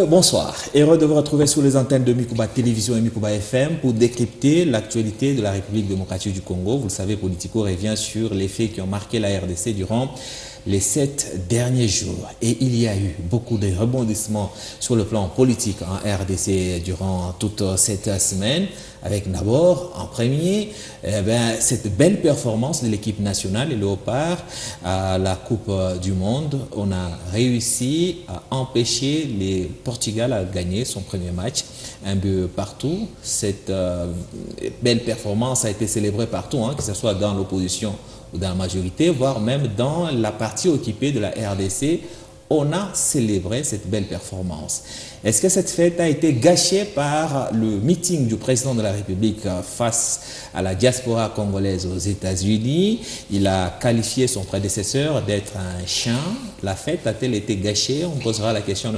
Bonsoir, heureux de vous retrouver sur les antennes de Mikuba Télévision et Mikuba FM pour décrypter l'actualité de la République démocratique du Congo. Vous le savez, Politico revient sur les faits qui ont marqué la RDC durant les 7 derniers jours. Et il y a eu beaucoup de rebondissements sur le plan politique en RDC durant toute cette semaine, avec d'abord, en premier, cette belle performance de l'équipe nationale, les Léopards, à la Coupe du Monde. On a réussi à empêcher le Portugal à gagner son premier match, un but partout. Cette belle performance a été célébrée partout, que ce soit dans l'opposition ou dans la majorité, voire même dans la partie occupée de la RDC. On a célébré cette belle performance. Est-ce que cette fête a été gâchée par le meeting du président de la République face à la diaspora congolaise aux États-Unis? Il a qualifié son prédécesseur d'être un chien. La fête a-t-elle été gâchée? On posera la question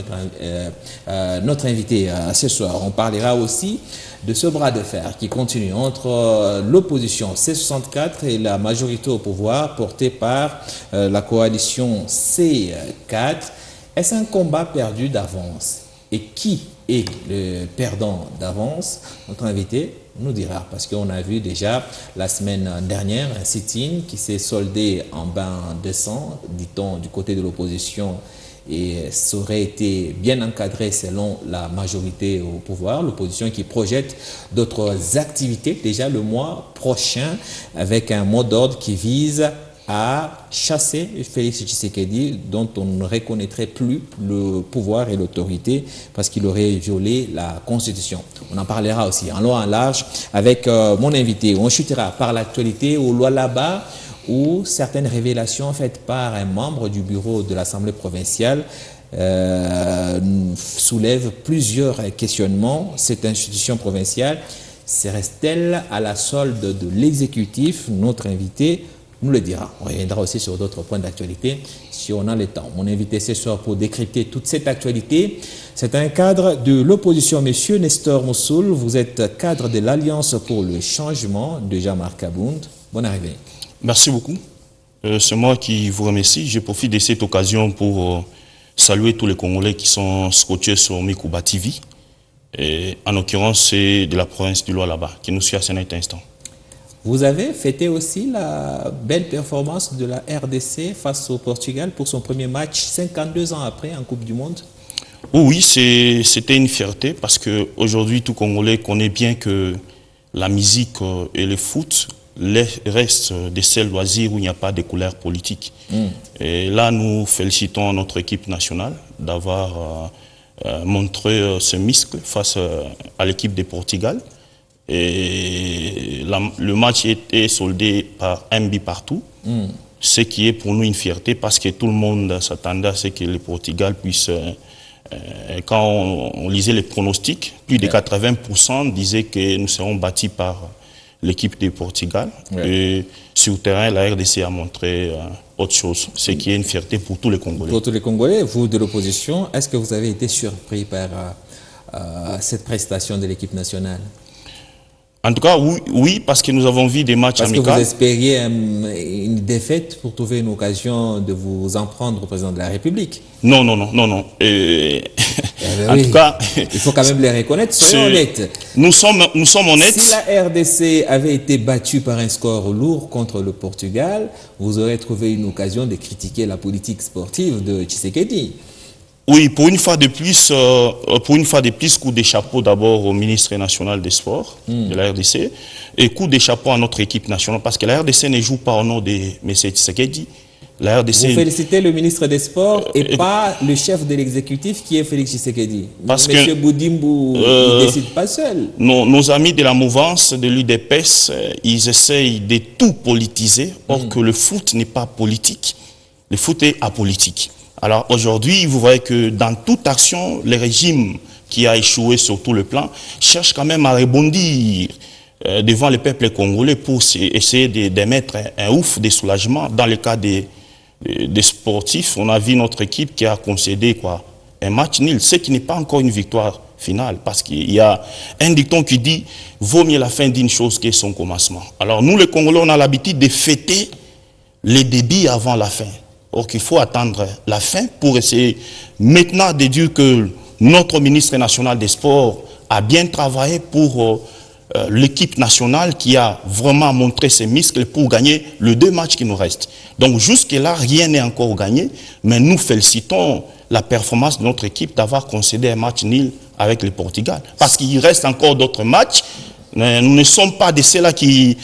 à notre invité ce soir. On parlera aussi de ce bras de fer qui continue entre l'opposition C64 et la majorité au pouvoir portée par la coalition C4. Est-ce un combat perdu d'avance? Et qui est le perdant d'avance? Notre invité nous dira, parce qu'on a vu déjà la semaine dernière un sit-in qui s'est soldé en bain de sang, dit-on, du côté de l'opposition, et ça aurait été bien encadré selon la majorité au pouvoir, l'opposition qui projette d'autres activités déjà le mois prochain avec un mot d'ordre qui vise à chasser Félix Tshisekedi, dont on ne reconnaîtrait plus le pouvoir et l'autorité parce qu'il aurait violé la Constitution. On en parlera aussi en long et en large avec mon invité. On chutera par l'actualité au Lualaba, où certaines révélations faites par un membre du bureau de l'Assemblée provinciale soulèvent plusieurs questionnements. Cette institution provinciale reste-t-elle à la solde de l'exécutif? Notre invité nous le dira. On reviendra aussi sur d'autres points d'actualité si on a le temps. Mon invité ce soir pour décrypter toute cette actualité, c'est un cadre de l'opposition, monsieur Nestor Moussoul. Vous êtes cadre de l'Alliance pour le changement de Jean-Marc Abound. Bonne arrivée. Merci beaucoup. C'est moi qui vous remercie. Je profite de cette occasion pour saluer tous les Congolais qui sont scotchés sur Mikuba TV. Et en l'occurrence, c'est de la province du Lualaba qui nous suit à cet instant. Vous avez fêté aussi la belle performance de la RDC face au Portugal pour son premier match 52 ans après en Coupe du Monde. Oui, c'était une fierté parce qu'aujourd'hui, tout Congolais connaît bien que la musique et le foot restent des seuls loisirs où il n'y a pas de couleur politique. Et là, nous félicitons notre équipe nationale d'avoir montré ce muscle face à l'équipe du Portugal. Et le match était soldé par un but partout, ce qui est pour nous une fierté parce que tout le monde s'attendait à ce que le Portugal puisse, quand on lisait les pronostics, plus de 80% disaient que nous serons battus par l'équipe du Portugal. Et sur le terrain, la RDC a montré autre chose, ce qui est une fierté pour tous les Congolais. Pour tous les Congolais, vous de l'opposition, est-ce que vous avez été surpris par cette prestation de l'équipe nationale? En tout cas, oui, parce que nous avons vu des matchs amicaux. Parce que vous espériez une défaite pour trouver une occasion de vous en prendre au président de la République. Non. En tout cas, il faut quand même les reconnaître, soyons honnêtes. Nous sommes honnêtes. Si la RDC avait été battue par un score lourd contre le Portugal, vous aurez trouvé une occasion de critiquer la politique sportive de Tshisekedi. Oui, pour une fois de plus, coup de chapeau d'abord au ministre national des Sports de la RDC et coup de chapeau à notre équipe nationale parce que la RDC ne joue pas au nom de M. Tshisekedi. La RDC... Vous félicitez le ministre des Sports et pas le chef de l'exécutif qui est Félix Tshisekedi. Parce M. Boudimbo ne décide pas seul. Nos amis de la mouvance de l'UDPS, ils essayent de tout politiser, or que le foot n'est pas politique. Le foot est apolitique. Alors aujourd'hui, vous voyez que dans toute action, le régime qui a échoué sur tout le plan cherche quand même à rebondir devant le peuple congolais pour essayer d'émettre un ouf de soulagement. Dans le cas des sportifs, on a vu notre équipe qui a concédé un match nul, ce qui n'est pas encore une victoire finale, parce qu'il y a un dicton qui dit « vaut mieux la fin d'une chose que son commencement ». Alors nous, les Congolais, on a l'habitude de fêter les débits avant la fin. Or qu'il faut attendre la fin pour essayer maintenant de dire que notre ministre national des Sports a bien travaillé pour l'équipe nationale qui a vraiment montré ses muscles pour gagner les 2 matchs qui nous restent. Donc jusque-là, rien n'est encore gagné, mais nous félicitons la performance de notre équipe d'avoir concédé un match nul avec le Portugal. Parce qu'il reste encore d'autres matchs. Nous ne sommes pas de ceux-là qui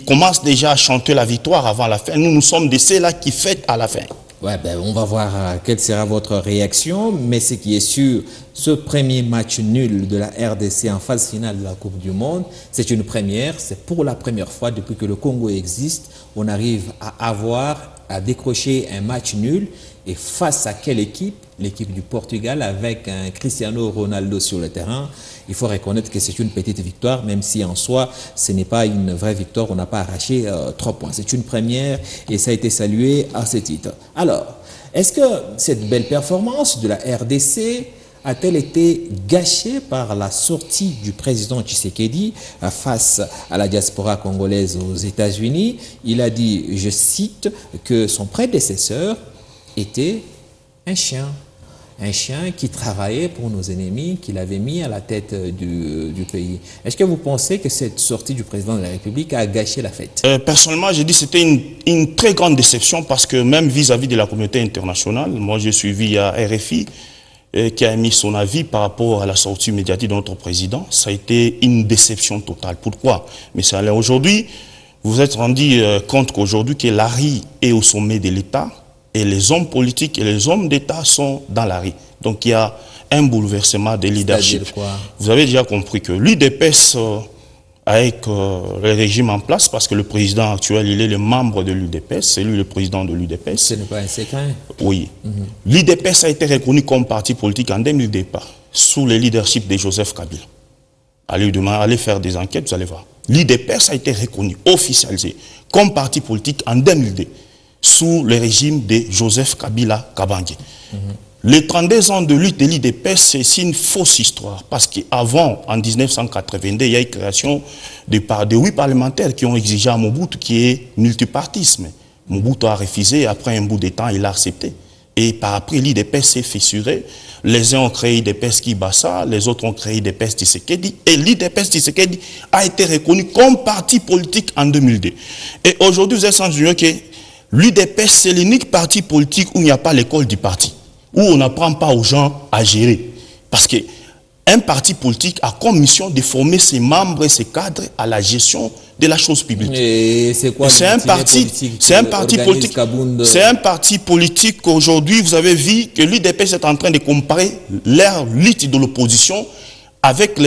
commencent déjà à chanter la victoire avant la fin. Nous sommes de ceux-là qui fêtent à la fin. Ouais, on va voir quelle sera votre réaction, mais ce qui est sûr, ce premier match nul de la RDC en phase finale de la Coupe du Monde, c'est une première, c'est pour la première fois depuis que le Congo existe, on arrive à décrocher un match nul, et face à quelle équipe? L'équipe du Portugal avec un Cristiano Ronaldo sur le terrain. Il faut reconnaître que c'est une petite victoire, même si en soi, ce n'est pas une vraie victoire. On n'a pas arraché 3 points. C'est une première et ça a été salué à ce titre. Alors, est-ce que cette belle performance de la RDC a-t-elle été gâchée par la sortie du président Tshisekedi face à la diaspora congolaise aux États-Unis? Il a dit, je cite, que son prédécesseur était un chien qui travaillait pour nos ennemis, qu'il avait mis à la tête du pays. Est-ce que vous pensez que cette sortie du président de la République a gâché la fête? Personnellement, j'ai dit que c'était une très grande déception parce que même vis-à-vis de la communauté internationale, moi j'ai suivi à RFI qui a émis son avis par rapport à la sortie médiatique de notre président. Ça a été une déception totale. Pourquoi? Mais c'est aujourd'hui, vous vous êtes rendu compte qu'aujourd'hui que l'ARI est au sommet de l'État, et les hommes politiques et les hommes d'État sont dans la rue. Donc il y a un bouleversement de leadership. Vous avez déjà compris que l'UDPS, avec le régime en place, parce que le président actuel, il est le membre de l'UDPS, c'est lui le président de l'UDPS. Ce n'est pas un secret. Oui. L'UDPS a été reconnu comme parti politique en 2002, sous le leadership de Joseph Kabila. Allez faire des enquêtes, vous allez voir. L'UDPS a été reconnu, officialisé, comme parti politique en 2002. Sous le régime de Joseph Kabila Kabange. Les 32 ans de lutte de l'UDPS, c'est une fausse histoire. Parce qu'avant, en 1982, il y a eu création de 8 parlementaires qui ont exigé à Mobutu qui est multipartisme. Mobutu a refusé, après un bout de temps, il a accepté. Et par après, l'UDPS s'est fissuré. Les uns ont créé l'UDPS Kibasa, les autres ont créé l'UDPS Tshisekedi. Et l'UDPS Tshisekedi a été reconnu comme parti politique en 2002. Et aujourd'hui, vous êtes sans junior que l'UDPS, c'est l'unique parti politique où il n'y a pas l'école du parti, où on n'apprend pas aux gens à gérer. Parce qu'un parti politique a comme mission de former ses membres et ses cadres à la gestion de la chose publique. Et c'est quoi? C'est un parti politique. C'est un parti politique qu'aujourd'hui, vous avez vu que l'UDPS est en train de comparer leur lutte de l'opposition avec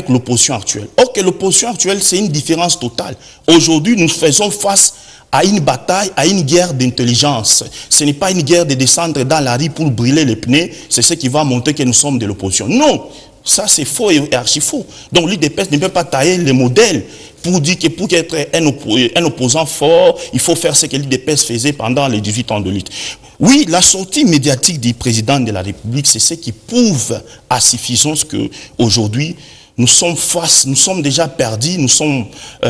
l'opposition actuelle. Or que l'opposition actuelle, c'est une différence totale. Aujourd'hui, nous faisons face à une bataille, à une guerre d'intelligence. Ce n'est pas une guerre de descendre dans la rue pour brûler les pneus, c'est ce qui va montrer que nous sommes de l'opposition. Non, ça c'est faux et archi faux. Donc l'UDPS ne peut pas tailler les modèles pour dire que pour être un opposant fort, il faut faire ce que l'UDPS faisait pendant les 18 ans de lutte. Oui, la sortie médiatique du président de la République, c'est ce qui prouve à suffisance qu'aujourd'hui, nous sommes déjà perdus,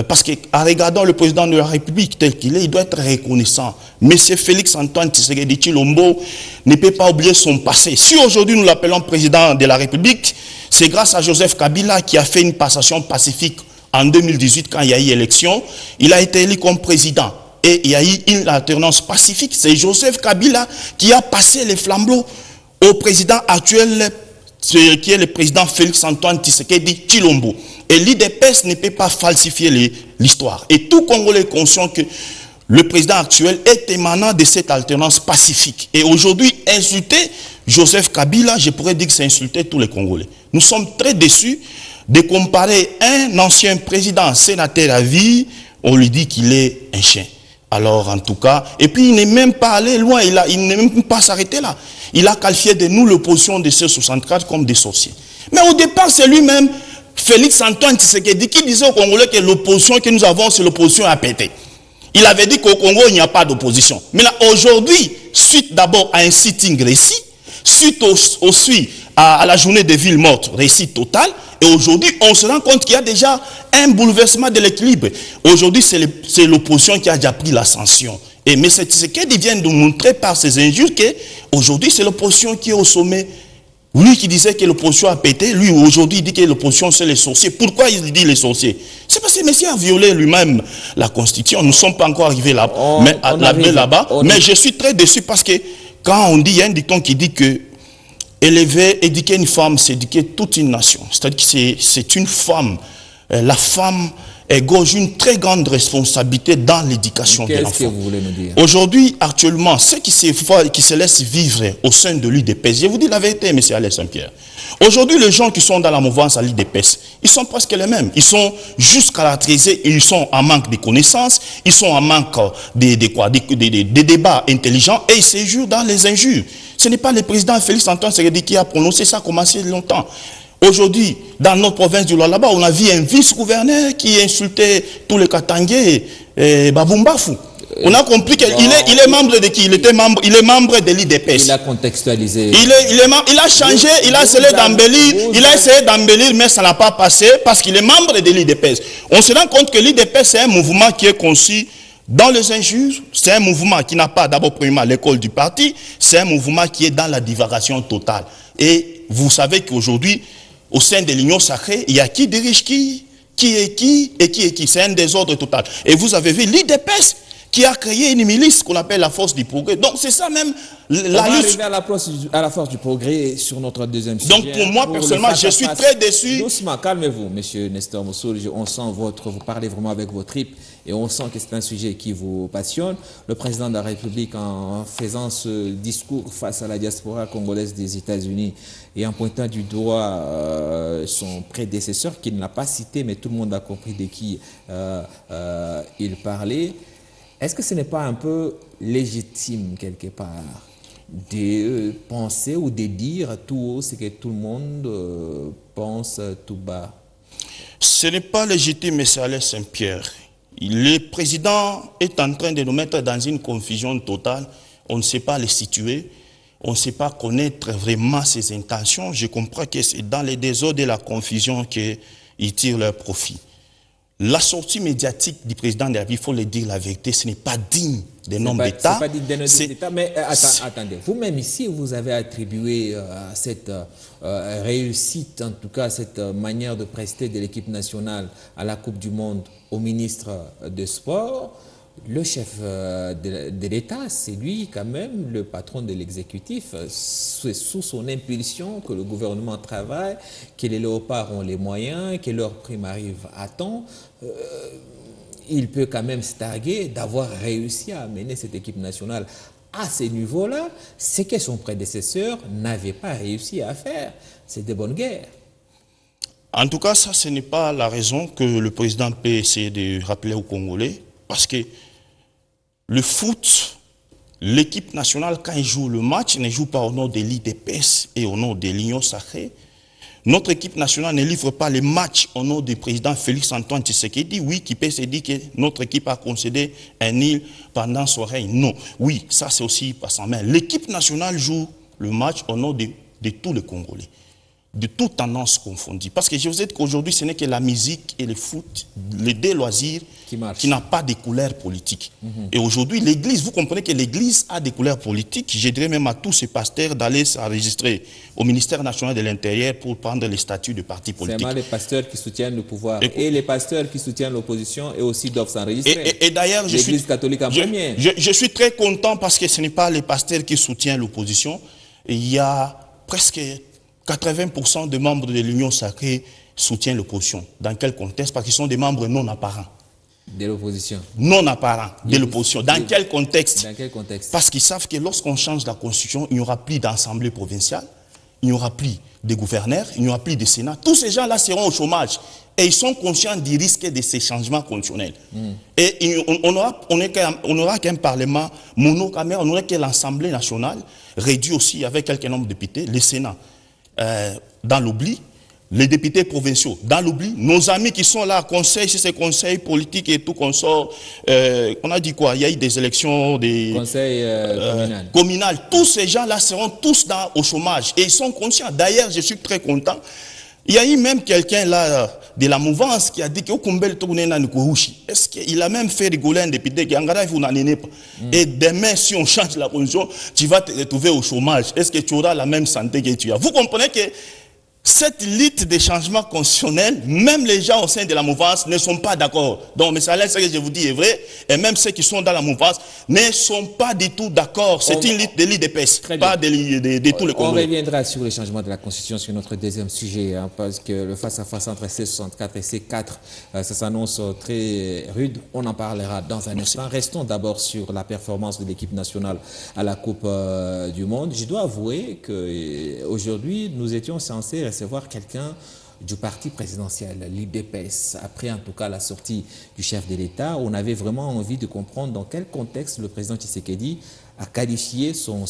parce qu'en regardant le président de la République tel qu'il est, il doit être reconnaissant. Monsieur Félix Antoine Tshisekedi Tshilombo ne peut pas oublier son passé. Si aujourd'hui nous l'appelons président de la République, c'est grâce à Joseph Kabila qui a fait une passation pacifique en 2018 quand il y a eu élection. Il a été élu comme président et il y a eu une alternance pacifique. C'est Joseph Kabila qui a passé les flambeaux au président actuel, qui est le président Félix Antoine Tshisekedi Tshilombo. Et l'UDPS ne peut pas falsifier l'histoire. Et tout Congolais est conscient que le président actuel est émanant de cette alternance pacifique. Et aujourd'hui, insulter Joseph Kabila, je pourrais dire que c'est insulter tous les Congolais. Nous sommes très déçus de comparer un ancien président, sénateur à vie, on lui dit qu'il est un chien. Alors, en tout cas, et puis il n'est même pas allé loin, il n'est même pas s'arrêté là. Il a qualifié de nous l'opposition de C64 comme des sorciers. Mais au départ, c'est lui-même, Félix Antoine Tshisekedi, qui disait aux Congolais que l'opposition que nous avons, c'est l'opposition à péter. Il avait dit qu'au Congo, il n'y a pas d'opposition. Mais là, aujourd'hui, suite d'abord à un sitting réussi, suite à la journée des villes mortes, réussite totale, et aujourd'hui, on se rend compte qu'il y a déjà un bouleversement de l'équilibre. Aujourd'hui, c'est l'opposition qui a déjà pris l'ascension. Et M. Tshisekedi vient de montrer par ses injures qu'aujourd'hui, c'est l'opposition qui est au sommet Lui qui disait que l'opposition a pété, lui aujourd'hui il dit que l'opposition c'est les sorciers. Pourquoi il dit les sorciers? C'est parce que le monsieur a violé lui-même la Constitution. Nous ne sommes pas encore arrivés là-bas. Mais je suis très déçu parce que quand on dit, il y a un dicton qui dit que élever, éduquer une femme, c'est éduquer toute une nation. C'est-à-dire que c'est une femme. La femme égorge une très grande responsabilité dans l'éducation de l'enfant. Qu'est-ce que vous voulez nous dire? Aujourd'hui, actuellement, ceux qui se laissent vivre au sein de l'UDPS, je vous dis la vérité, M. Alain Saint-Pierre. Aujourd'hui, les gens qui sont dans la mouvance à l'UDPS, ils sont presque les mêmes. Ils sont juste caractérisés, ils sont en manque de connaissances, ils sont en manque des débats intelligents et ils séjournent dans les injures. Ce n'est pas le président Félix Antoine Tshisekedi qui a prononcé ça, a commencé longtemps. Aujourd'hui, dans notre province du Lualaba, on a vu un vice-gouverneur qui insultait tous les Katangais, Babumbafou. On a compris qu'il est membre de qui? Il est membre de l'IDPS. Il a contextualisé. Il a changé, il a essayé d'embellir, mais ça n'a pas passé parce qu'il est membre de l'IDPS. On se rend compte que l'IDPS, c'est un mouvement qui est conçu dans les injures. C'est un mouvement qui n'a pas d'abord premièrement l'école du parti. C'est un mouvement qui est dans la divagation totale. Et vous savez qu'aujourd'hui, au sein de l'Union sacrée, il y a qui dirige qui est qui et qui est qui. C'est un désordre total. Et vous avez vu l'IDPS qui a créé une milice qu'on appelle la force du progrès. Donc c'est ça même la lutte. On va arriver à la force du progrès sur notre deuxième sujet. Donc pour moi personnellement, je suis très déçu. Doucement, calmez-vous, monsieur Nestor Moussoul. On sent vous parlez vraiment avec vos tripes et on sent que c'est un sujet qui vous passionne. Le président de la République, en faisant ce discours face à la diaspora congolaise des États-Unis et en pointant du doigt son prédécesseur, qu'il n'a pas cité, mais tout le monde a compris de qui il parlait. Est-ce que ce n'est pas un peu légitime quelque part de penser ou de dire tout haut ce que tout le monde pense tout bas? Ce n'est pas légitime, M. Alain Saint-Pierre. Le président est en train de nous mettre dans une confusion totale. On ne sait pas les situer. On ne sait pas connaître vraiment ses intentions. Je comprends que c'est dans les désordres et la confusion qu'ils tirent leur profit. La sortie médiatique du président de la République, il faut le dire la vérité, ce n'est pas digne des noms d'État. Ce n'est pas digne des noms d'État, mais attendez, vous-même ici, vous avez attribué cette réussite, en tout cas cette manière de prester de l'équipe nationale à la Coupe du Monde au ministre de Sport. Le chef de l'État, c'est lui quand même le patron de l'exécutif. C'est sous son impulsion que le gouvernement travaille, que les léopards ont les moyens, que leur prime arrive à temps. Il peut quand même se targuer d'avoir réussi à amener cette équipe nationale à ce niveau-là, ce que son prédécesseur n'avait pas réussi à faire. C'est de bonne guerre. En tout cas, ça, ce n'est pas la raison que le président peut essayer de rappeler aux Congolais, parce que le foot, l'équipe nationale, quand il joue le match, ne joue pas au nom de l'IDPS et au nom de l'Union sacrée. Notre équipe nationale ne livre pas les matchs au nom du président Félix Antoine Tshisekedi. Oui, qui peut se dire que notre équipe a concédé un nil pendant son règne. Non. Oui, ça c'est aussi pas sans main. L'équipe nationale joue le match au nom de tous les Congolais, de toutes tendances confondues. Parce que je vous ai dit qu'aujourd'hui, ce n'est que la musique et le foot, les deux loisirs qui n'ont pas de couleurs politiques. Et aujourd'hui, l'Église, vous comprenez que l'Église a des couleurs politiques. Je dirais même à tous ces pasteurs d'aller s'enregistrer au ministère national de l'Intérieur pour prendre les statuts de partis politiques. C'est les pasteurs qui soutiennent le pouvoir et les pasteurs qui soutiennent l'opposition et aussi doivent s'enregistrer. Et d'ailleurs, l'Église catholique en premier. Je suis très content parce que ce n'est pas les pasteurs qui soutiennent l'opposition. Il y a presque 80% des membres de l'Union sacrée soutiennent l'opposition. Dans quel contexte? Parce qu'ils sont des membres non apparents. De l'opposition. Non apparents de l'opposition. Dans quel contexte? Dans quel contexte? Parce qu'ils savent que lorsqu'on change la constitution, il n'y aura plus d'assemblée provinciale, il n'y aura plus de gouverneurs, il n'y aura plus de Sénat. Tous ces gens-là seront au chômage. Et ils sont conscients du risque de ces changements constitutionnels. Et on n'aura qu'un parlement monocaméral, on n'aura que l'Assemblée nationale, réduit aussi avec quelques nombre de députés, le Sénat dans l'oubli, les députés provinciaux dans l'oubli, nos amis qui sont là, conseil, si c'est conseil politique et tout qu'on sort, on a dit quoi? Il y a eu des élections des conseil communal. Tous ces gens-là seront tous au chômage et ils sont conscients. D'ailleurs, je suis très content. Il y a eu même quelqu'un là de la mouvance qui a dit que est-ce qu'il a même fait rigoler un député qui et demain, si on change la condition, tu vas te retrouver au chômage. Est-ce que tu auras la même santé que tu as? Vous comprenez que cette lutte des changements constitutionnels, même les gens au sein de la mouvance ne sont pas d'accord. Donc, mais ça, ce que je vous dis est vrai, et même ceux qui sont dans la mouvance ne sont pas du tout d'accord. C'est une lutte de l'IDPS, pas de tous les Congolais. On reviendra sur le changement de la Constitution, sur notre deuxième sujet, hein, parce que le face-à-face entre C64 et C4, ça s'annonce très rude. On en parlera dans un instant. Restons d'abord sur la performance de l'équipe nationale à la Coupe du Monde. Je dois avouer qu'aujourd'hui, nous étions censés recevoir quelqu'un du parti présidentiel, l'IDPS. Après, en tout cas, la sortie du chef de l'État, on avait vraiment envie de comprendre dans quel contexte le président Tshisekedi a qualifié son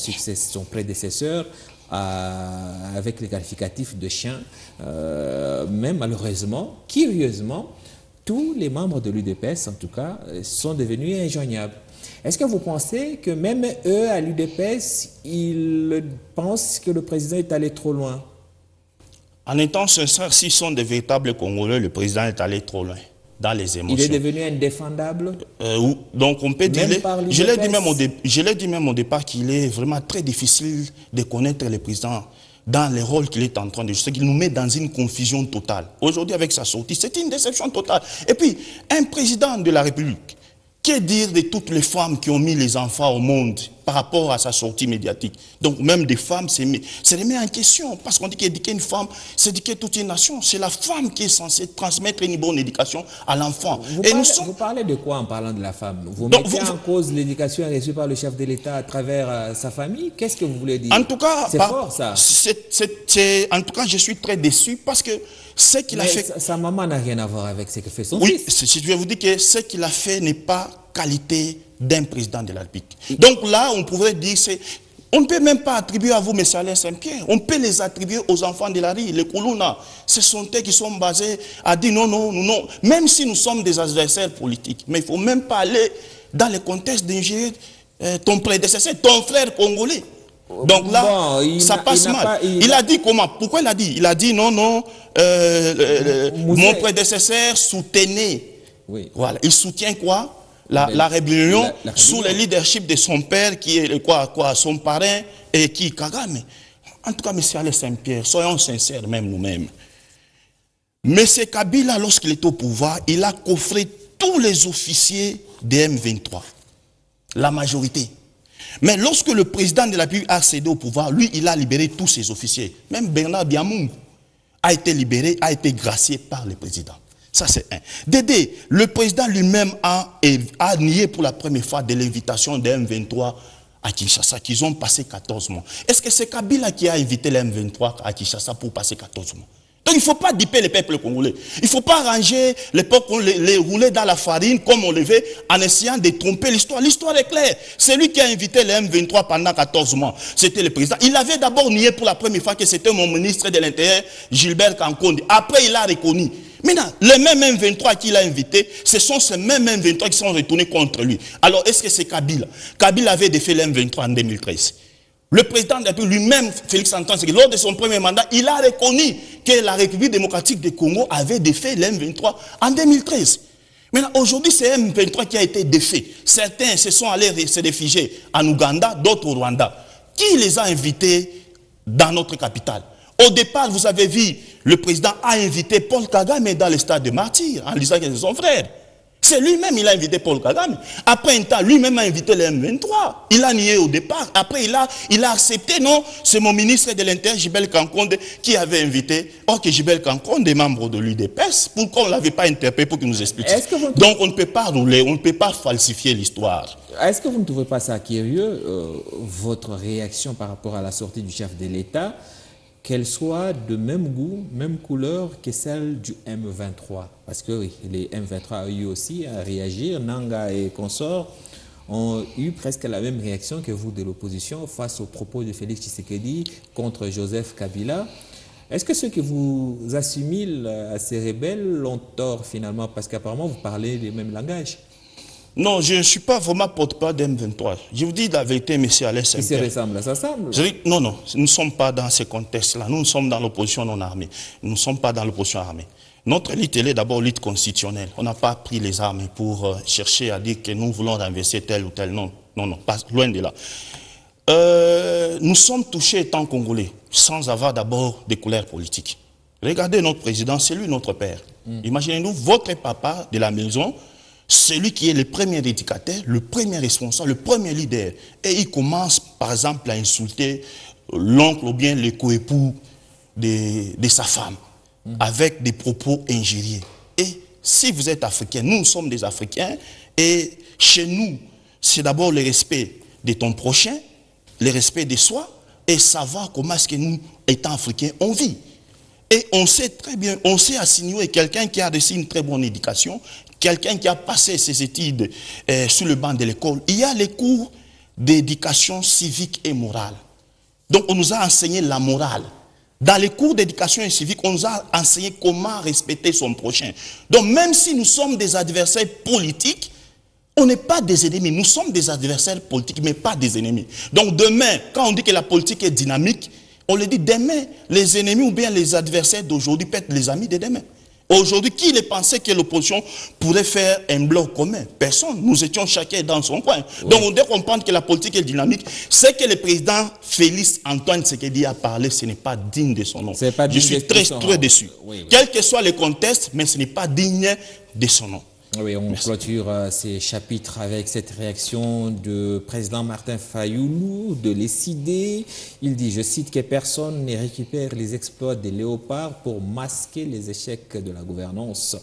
prédécesseur avec les qualificatifs de chien. Mais malheureusement, curieusement, tous les membres de l'UDPS, en tout cas, sont devenus injoignables. Est-ce que vous pensez que même eux, à l'UDPS, ils pensent que le président est allé trop loin? En étant sincère, s'ils sont des véritables Congolais, le président est allé trop loin dans les émotions. Il est devenu indéfendable. Donc on peut dire, je l'ai dit même au départ qu'il est vraiment très difficile de connaître le président dans les rôles qu'il est en train de jouer. Il nous met dans une confusion totale. Aujourd'hui, avec sa sortie, c'est une déception totale. Et puis, un président de la République, que dire de toutes les femmes qui ont mis les enfants au monde par rapport à sa sortie médiatique? Donc même des femmes, c'est remis en question. Parce qu'on dit qu'éduquer une femme, c'est éduquer toute une nation. C'est la femme qui est censée transmettre une bonne éducation à l'enfant. Vous parlez de quoi en parlant de la femme? Vous mettez en cause l'éducation reçue par le chef de l'État à travers sa famille? Qu'est-ce que vous voulez dire? En tout cas, c'est fort ça. En tout cas, je suis très déçu parce que ce qu'il a fait... Sa maman n'a rien à voir avec ce que fait son fils. Oui, je vais vous dire que ce qu'il a fait n'est pas qualité d'un président de la République. Donc là, on pourrait dire, on ne peut même pas attribuer à vous, M. Alain Saint-Pierre. On peut les attribuer aux enfants de la rue, les Koulouna. Ce sont eux qui sont basés à dire non, non, non. Même si nous sommes des adversaires politiques, mais il ne faut même pas aller dans le contexte d'ingérer ton prédécesseur, ton frère congolais. Donc là, ça passe mal. Il a dit comment? Pourquoi il a dit? Il a dit non, non, mon prédécesseur soutenait. Oui. Voilà. Il soutient quoi? La rébellion sous le leadership de son père, qui est son parrain, et qui Kagame. En tout cas, M. Alain Saint-Pierre, soyons sincères, même nous-mêmes. M. Kabila, lorsqu'il est au pouvoir, il a coffré tous les officiers des M23. La majorité. Mais lorsque le président de la République a accédé au pouvoir, lui, il a libéré tous ses officiers. Même Bernard Biamungu a été libéré, a été gracié par le président. Ça, c'est un. Dédé, le président lui-même a nié pour la première fois de l'invitation des M23 à Kinshasa, qu'ils ont passé 14 mois. Est-ce que c'est Kabila qui a invité les M23 à Kinshasa pour passer 14 mois? Donc il ne faut pas diper le peuple congolais. Il ne faut pas ranger les peuples, les rouler dans la farine comme on le veut en essayant de tromper l'histoire. L'histoire est claire. C'est lui qui a invité les M23 pendant 14 mois. C'était le président. Il avait d'abord nié pour la première fois que c'était mon ministre de l'Intérieur, Gilbert Kankonde. Après, il a reconnu. Maintenant, les mêmes M23 qu'il a invités, ce sont ces mêmes M23 qui sont retournés contre lui. Alors, est-ce que c'est Kabila? Kabila avait défait les M23 en 2013. Le président de la République lui-même, Félix Antoine Tshisekedi, lors de son premier mandat, il a reconnu que la République démocratique du Congo avait défait les M23 en 2013. Maintenant, aujourd'hui, c'est M23 qui a été défait. Certains se sont allés se réfugier en Ouganda, d'autres au Rwanda. Qui les a invités dans notre capitale? Au départ, vous avez vu, le président a invité Paul Kagame dans le stade de Martyrs, en disant que c'est son frère. C'est lui-même, il a invité Paul Kagame. Après un temps, lui-même a invité les M23. Il a nié au départ. Après, il a accepté, non, c'est mon ministre de l'Intérieur, Gilbert Kankonde, qui avait invité. Or que Gilbert Kankonde est membre de l'UDPS. Pourquoi on ne l'avait pas interpellé pour qu'il nous explique? Donc, on ne peut pas rouler, on ne peut pas falsifier l'histoire. Est-ce que vous ne trouvez pas ça curieux, votre réaction par rapport à la sortie du chef de l'État, qu'elle soit de même goût, même couleur que celle du M23? Parce que oui, les M23 ont eu aussi à réagir. Nanga et consorts ont eu presque la même réaction que vous de l'opposition face aux propos de Félix Tshisekedi contre Joseph Kabila. Est-ce que ceux qui vous assimilent à ces rebelles ont tort finalement? Parce qu'apparemment vous parlez le même langage. Non, je ne suis pas vraiment porte-parole d'M23. Je vous dis la vérité, M. Alain Qui se Saint-Pierre. ressemble, ça semble. Non, non, nous ne sommes pas dans ces contextes-là. Nous sommes dans l'opposition non armée. Nous ne sommes pas dans l'opposition armée. Notre lutte, elle est d'abord lutte constitutionnelle. On n'a pas pris les armes pour chercher à dire que nous voulons renverser tel ou tel. Non, non, non, pas loin de là. Nous sommes touchés étant Congolais, sans avoir d'abord des couleurs politiques. Regardez notre président, c'est lui notre père. Imaginez-nous votre papa de la maison, celui qui est le premier éducateur, le premier responsable, le premier leader. Et il commence, par exemple, à insulter l'oncle ou bien le coépoux de sa femme, avec des propos injurieux. Et si vous êtes africain, nous sommes des Africains, et chez nous, c'est d'abord le respect de ton prochain, le respect de soi, et savoir comment est-ce que nous, étant Africains, on vit. Et on sait très bien, on sait assigner quelqu'un qui a reçu une très bonne éducation, quelqu'un qui a passé ses études sur le banc de l'école. Il y a les cours d'éducation civique et morale. Donc on nous a enseigné la morale. Dans les cours d'éducation civique, on nous a enseigné comment respecter son prochain. Donc même si nous sommes des adversaires politiques, on n'est pas des ennemis. Nous sommes des adversaires politiques, mais pas des ennemis. Donc demain, quand on dit que la politique est dynamique, on le dit demain, les ennemis ou bien les adversaires d'aujourd'hui peuvent être les amis de demain. Aujourd'hui, qui les pensait que l'opposition pourrait faire un bloc commun? Personne. Nous étions chacun dans son coin. Oui. Donc on doit comprendre que la politique est dynamique. Ce que le président Félix Antoine Tshisekedi a parlé, ce n'est pas digne de son nom. Je suis très déçu. Oui, oui. Quel que soit le contexte, mais ce n'est pas digne de son nom. Oui, on clôture ces chapitres avec cette réaction du président Martin Fayoulou de l'ECID. Il dit, je cite, que personne ne récupère les exploits des léopards pour masquer les échecs de la gouvernance.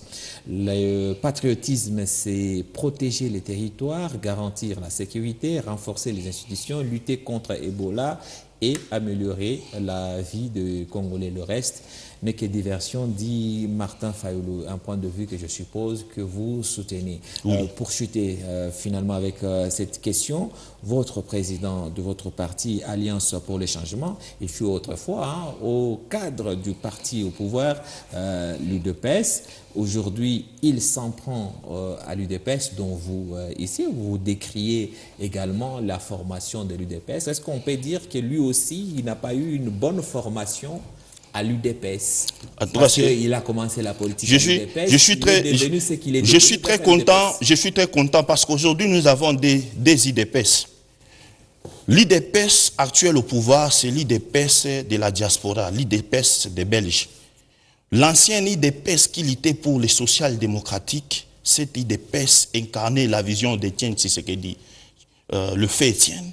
Le patriotisme, c'est protéger les territoires, garantir la sécurité, renforcer les institutions, lutter contre Ebola et améliorer la vie des Congolais. Le reste n'est que diversion, dit Martin Fayoulou, un point de vue que je suppose que vous soutenez. Oui. Pour chuter finalement avec cette question, votre président de votre parti, Alliance pour le changement, il fut autrefois au cadre du parti au pouvoir, l'UDPS. Aujourd'hui, il s'en prend à l'UDPS, dont vous, ici, vous décriez également la formation de l'UDPS. Est-ce qu'on peut dire que lui aussi, il n'a pas eu une bonne formation à l'UDPS? Parce qu'il a commencé la politique à l'UDPS. Je suis très content parce qu'aujourd'hui, nous avons des IDPS. L'IDPS actuel au pouvoir, c'est l'IDPS de la diaspora, l'IDPS des Belges. L'ancien IDPS qui luttait pour les social-démocratiques, cet IDPS incarnait la vision d'Étienne Tshisekedi, le fait Étienne,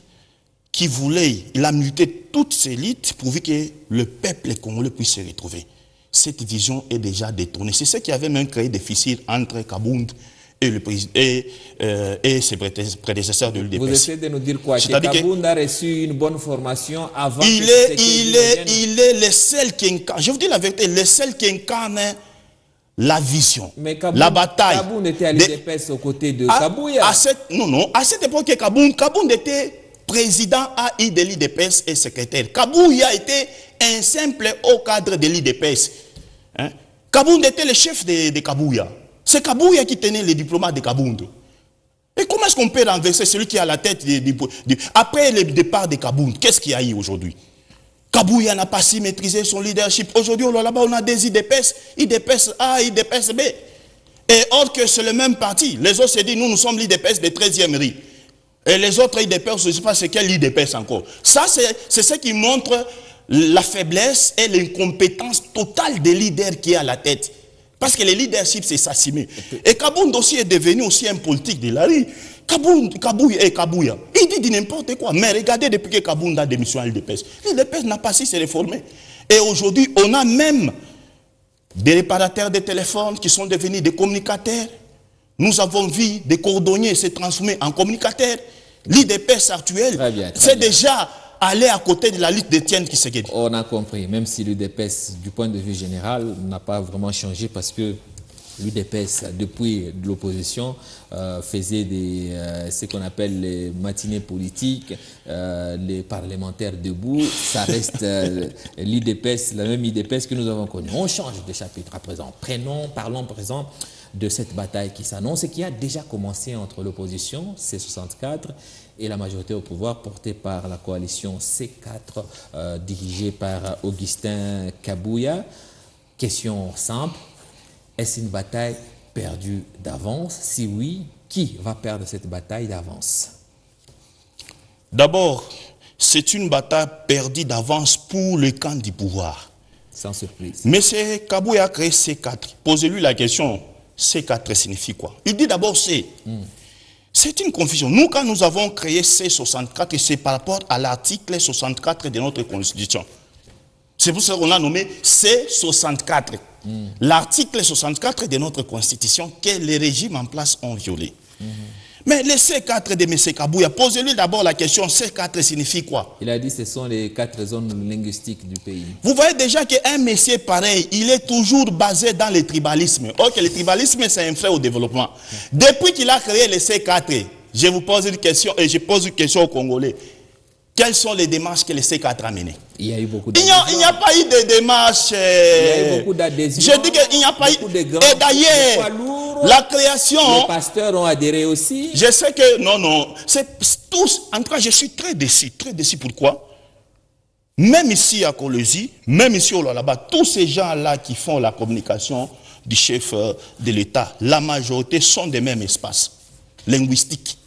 qui voulait, il a milité toutes ses luttes pour que le peuple congolais puisse se retrouver. Cette vision est déjà détournée. C'est ce qui avait même créé des fissures entre Kabound et le président et ses prédécesseurs de l'UDPS. Vous essayez de nous dire quoi? Que Kabound a reçu une bonne formation avant il est le seul qui incarne, je vous dis la vérité, le seul qui incarne la vision, la bataille. Kabound était à l'UDPS aux côtés de Kabouya. À cette époque, Kabound était président AI de l'IDPS et secrétaire. Kabouya était un simple haut cadre de l'IDPS. Kabound était le chef de Kabouya. C'est Kabouya qui tenait les diplomates de Kabound. Et comment est-ce qu'on peut renverser celui qui est à la tête après le départ de Kabound? Qu'est-ce qu'il y a eu aujourd'hui? Kabouya n'a pas si maîtrisé son leadership. Aujourd'hui, là-bas, on a des IDPS, IDPS A, IDPS B. Et or que c'est le même parti. Les autres se disent, nous sommes l'IDPS de 13e riz. Et les autres IDPS, je ne sais pas c'est quel IDPS encore. Ça, c'est ce qui montre la faiblesse et l'incompétence totale des leaders qui est à la tête. Parce que le leadership, c'est s'assumer. Et Kabound aussi est devenu aussi un politique de la rue. Kabouya, il dit n'importe quoi. Mais regardez, depuis que Kabound a démissionné à l'IDPS, l'IDPS n'a pas su se réformer. Et aujourd'hui, on a même des réparateurs de téléphones qui sont devenus des communicateurs. Nous avons vu des cordonniers se transformer en communicateurs. L'IDPS actuel, c'est déjà aller à côté de la lutte d'Étienne Tshisekedi. On a compris, même si l'UDPS, du point de vue général, n'a pas vraiment changé parce que l'UDPS, depuis l'opposition, faisait ce qu'on appelle les matinées politiques, les parlementaires debout. Ça reste l'IDPS, la même IDPS que nous avons connue. On change de chapitre à présent. Parlons présent de cette bataille qui s'annonce et qui a déjà commencé entre l'opposition, C64, et la majorité au pouvoir portée par la coalition C4, dirigée par Augustin Kabouya. Question simple, est-ce une bataille perdue d'avance? Si oui, qui va perdre cette bataille d'avance? D'abord, c'est une bataille perdue d'avance pour le camp du pouvoir. Sans surprise. Mais c'est Kabouya a créé C4. Posez-lui la question, C4 signifie quoi? Il dit d'abord C. C'est une confusion. Nous, quand nous avons créé C64, c'est par rapport à l'article 64 de notre Constitution. C'est pour ça qu'on a nommé C64. L'article 64 de notre Constitution que les régimes en place ont violé. Mais les C4 de M. Kabouya, posez-lui d'abord la question, C4 signifie quoi? Il a dit que ce sont les 4 zones linguistiques du pays. Vous voyez déjà qu'un monsieur pareil, il est toujours basé dans le tribalisme. Ok, le tribalisme, c'est un frein au développement. Depuis qu'il a créé les C4, je vous pose une question et je pose une question aux Congolais. Quelles sont les démarches que les C4 a menées? Il y a eu beaucoup d'adhésions. Il n'y a pas eu de démarches. Il y a eu beaucoup d'adhésions. Je dis qu'il n'y a pas eu. Et d'ailleurs, la création. Les pasteurs ont adhéré aussi. Je sais que, non, c'est tous. En tout cas, je suis très déçu. Pourquoi? Même ici à Kolwezi, même ici au Lualaba, tous ces gens-là qui font la communication du chef de l'État, la majorité sont des mêmes espaces linguistiques.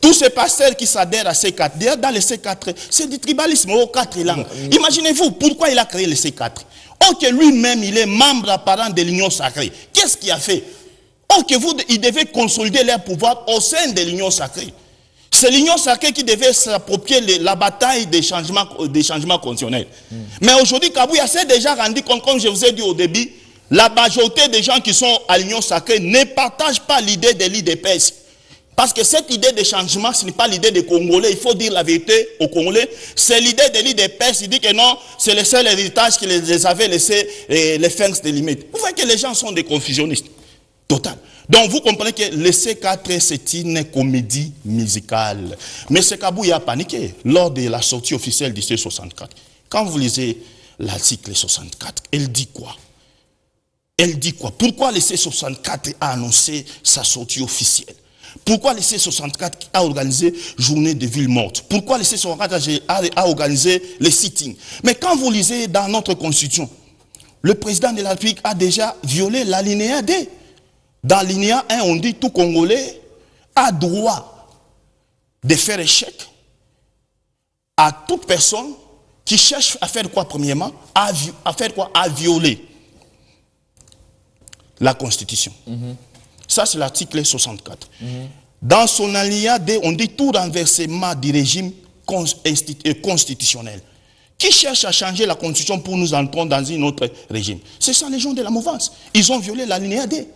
Tous ces pasteurs qui s'adhèrent à C4, d'ailleurs dans les C4, c'est du tribalisme aux 4 langues. Imaginez-vous pourquoi il a créé les C4. Or que lui-même, il est membre apparent de l'Union sacrée. Qu'est-ce qu'il a fait? Or que il devait consolider leur pouvoir au sein de l'Union sacrée. C'est l'Union sacrée qui devait s'approprier la bataille des changements constitutionnels. Mais aujourd'hui, Kabouya s'est déjà rendu compte, comme je vous ai dit au début, la majorité des gens qui sont à l'Union sacrée ne partagent pas l'idée de l'IDPS. Parce que cette idée de changement, ce n'est pas l'idée des Congolais. Il faut dire la vérité aux Congolais. C'est l'idée de l'IDPS. Il dit que non, c'est le seul héritage qui les avait laissé les fins des limites. Vous voyez que les gens sont des confusionnistes. Total. Donc vous comprenez que le C4, c'est une comédie musicale. Mais ce Kabouya a paniqué lors de la sortie officielle du C64. Quand vous lisez l'article 64, elle dit quoi? Elle dit quoi? Pourquoi le C64 a annoncé sa sortie officielle? Pourquoi le C64 a organisé journée de ville morte? Pourquoi le C64 a organisé les sittings? Mais quand vous lisez dans notre constitution, le président de la République a déjà violé l'alinéa D. Dans l'alinéa 1, on dit tout Congolais a droit de faire échec à toute personne qui cherche à faire quoi premièrement? À faire quoi? À violer la Constitution. Ça, c'est l'article 64. Dans son alinéa D, on dit tout renversement du régime constitutionnel. Qui cherche à changer la Constitution pour nous entrer dans un autre régime? Ce sont les gens de la mouvance. Ils ont violé l'alinéa D.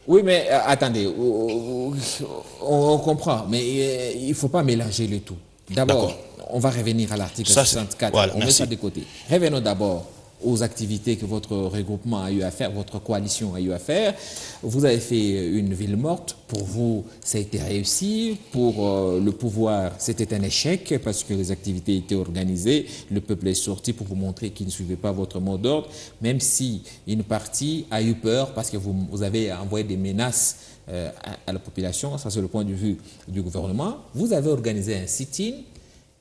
Oui, mais attendez, on comprend, mais il ne faut pas mélanger le tout. D'abord, on va revenir à l'article 64. Voilà, on met ça de côté. Revenons d'abord aux activités que votre regroupement a eu à faire, votre coalition a eu à faire. Vous avez fait une ville morte. Pour vous, ça a été réussi. Pour le pouvoir, c'était un échec parce que les activités étaient organisées. Le peuple est sorti pour vous montrer qu'il ne suivait pas votre mot d'ordre, même si une partie a eu peur parce que vous avez envoyé des menaces à la population. Ça, c'est le point de vue du gouvernement. Vous avez organisé un sit-in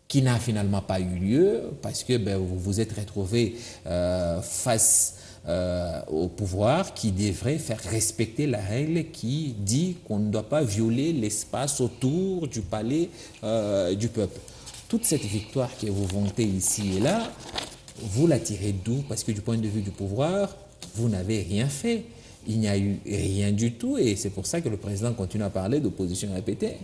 qui n'a finalement pas eu lieu parce que vous vous êtes retrouvé face au pouvoir qui devrait faire respecter la règle qui dit qu'on ne doit pas violer l'espace autour du palais du peuple. Toute cette victoire que vous vantez ici et là, vous la tirez d'où? Parce que du point de vue du pouvoir, vous n'avez rien fait. Il n'y a eu rien du tout et c'est pour ça que le président continue à parler d'opposition répétée.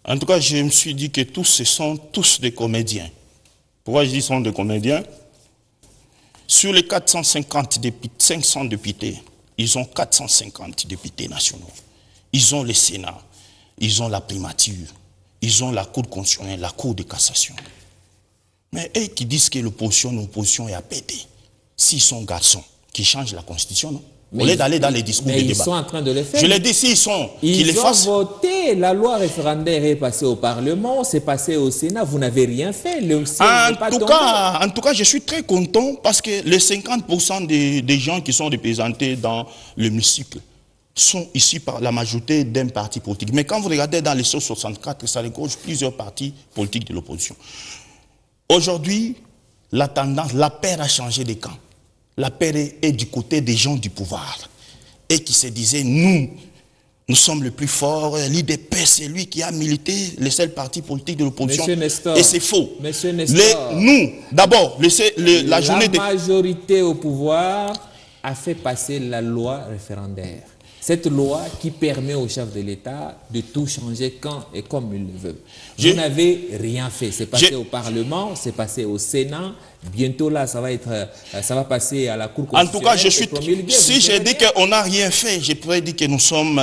En tout cas, je me suis dit que tous, ce sont tous des comédiens. Pourquoi je dis sont des comédiens? Sur les 450 députés, 500 députés, ils ont 450 députés nationaux. Ils ont le Sénat, ils ont la primature, ils ont la Cour constitutionnelle, la Cour de cassation. Mais eux qui disent que l'opposition est à péter, s'ils sont garçons, qui changent la Constitution, non? Au lieu d'aller dans les discours mais de ils débat. sont en train de le faire. Je l'ai dit, s'ils sont, qu'ils les Ils ont fassent. voté, la loi référendaire est passée au Parlement, c'est passé au Sénat, vous n'avez rien fait. Le ciel n'est pas tombé. En tout cas, je suis très content parce que les 50% des gens qui sont représentés dans l'hémicycle sont ici par la majorité d'un parti politique. Mais quand vous regardez dans les 164, ça regorge plusieurs partis politiques de l'opposition. Aujourd'hui, la tendance, la paire a changé de camp. La paire est du côté des gens du pouvoir. Et qui se disaient, nous sommes les plus forts, l'IDP, c'est lui qui a milité, les seuls partis politiques de l'opposition. Et c'est faux. Monsieur Nestor, Nous, d'abord, la journée de... La majorité au pouvoir a fait passer la loi référendaire. Cette loi qui permet au chef de l'État de tout changer quand et comme il le veut. Vous n'avez rien fait. C'est passé au Parlement, c'est passé au Sénat. Bientôt là, ça va passer à la Cour constitutionnelle. En tout cas, si je dis qu'on n'a rien fait, je pourrais dire que nous sommes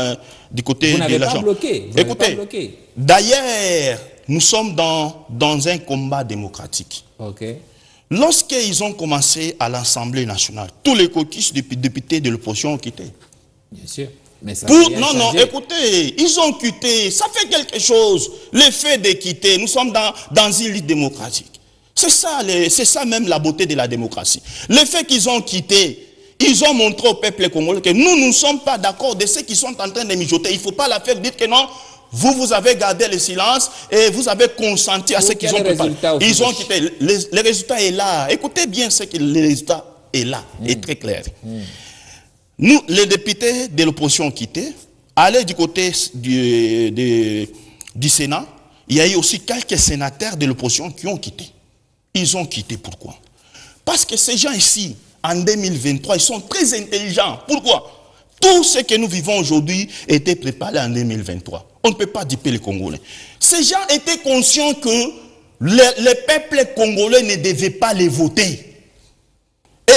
du côté de l'agent. Vous n'avez pas bloqué. D'ailleurs, nous sommes dans un combat démocratique. Ok. Lorsqu'ils ont commencé à l'Assemblée nationale, tous les caucus députés de l'opposition ont quitté. Bien sûr. Mais ça non, écoutez, ils ont quitté. Ça fait quelque chose. Le fait de quitter, nous sommes dans une lutte démocratique. C'est ça même la beauté de la démocratie. Le fait qu'ils ont quitté, ils ont montré au peuple congolais que nous ne sommes pas d'accord de ceux qui sont en train de mijoter. Il ne faut pas la faire dire que non, vous avez gardé le silence et vous avez consenti à ce qu'ils ont préparé. Ils ont quitté. Le résultat est là. Écoutez bien ce que le résultat est là, est très clair. Nous, les députés de l'opposition ont quitté. Allez du côté du Sénat, il y a eu aussi quelques sénateurs de l'opposition qui ont quitté. Ils ont quitté pourquoi? Parce que ces gens ici, en 2023, ils sont très intelligents. Pourquoi? Tout ce que nous vivons aujourd'hui était préparé en 2023. On ne peut pas duper les Congolais. Ces gens étaient conscients que le peuple congolais ne devait pas les voter.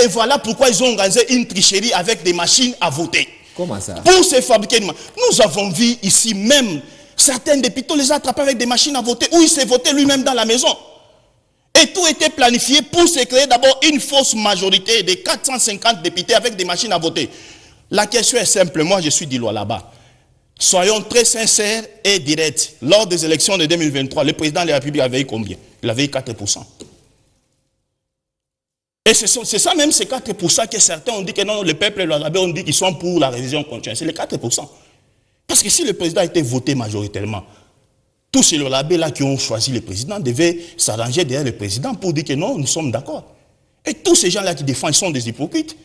Et voilà pourquoi ils ont organisé une tricherie avec des machines à voter. Comment ça? Pour se fabriquer une machine. Nous avons vu ici même certains députés les attraper avec des machines à voter où il s'est voté lui-même dans la maison. Et tout était planifié pour se créer d'abord une fausse majorité de 450 députés avec des machines à voter. La question est simple, moi je suis d'Iloa là-bas. Soyons très sincères et directs. Lors des élections de 2023, le président de la République avait eu combien? Il avait eu 4%. Et c'est ça même, ces 4% que certains ont dit que non, le peuple là-bas ont dit qu'ils sont pour la révision continue. C'est les 4%. Parce que si le président était voté majoritairement, tous ces là qui ont choisi le président devaient s'arranger derrière le président pour dire que non, nous sommes d'accord. Et tous ces gens-là qui défendent, ils sont des hypocrites.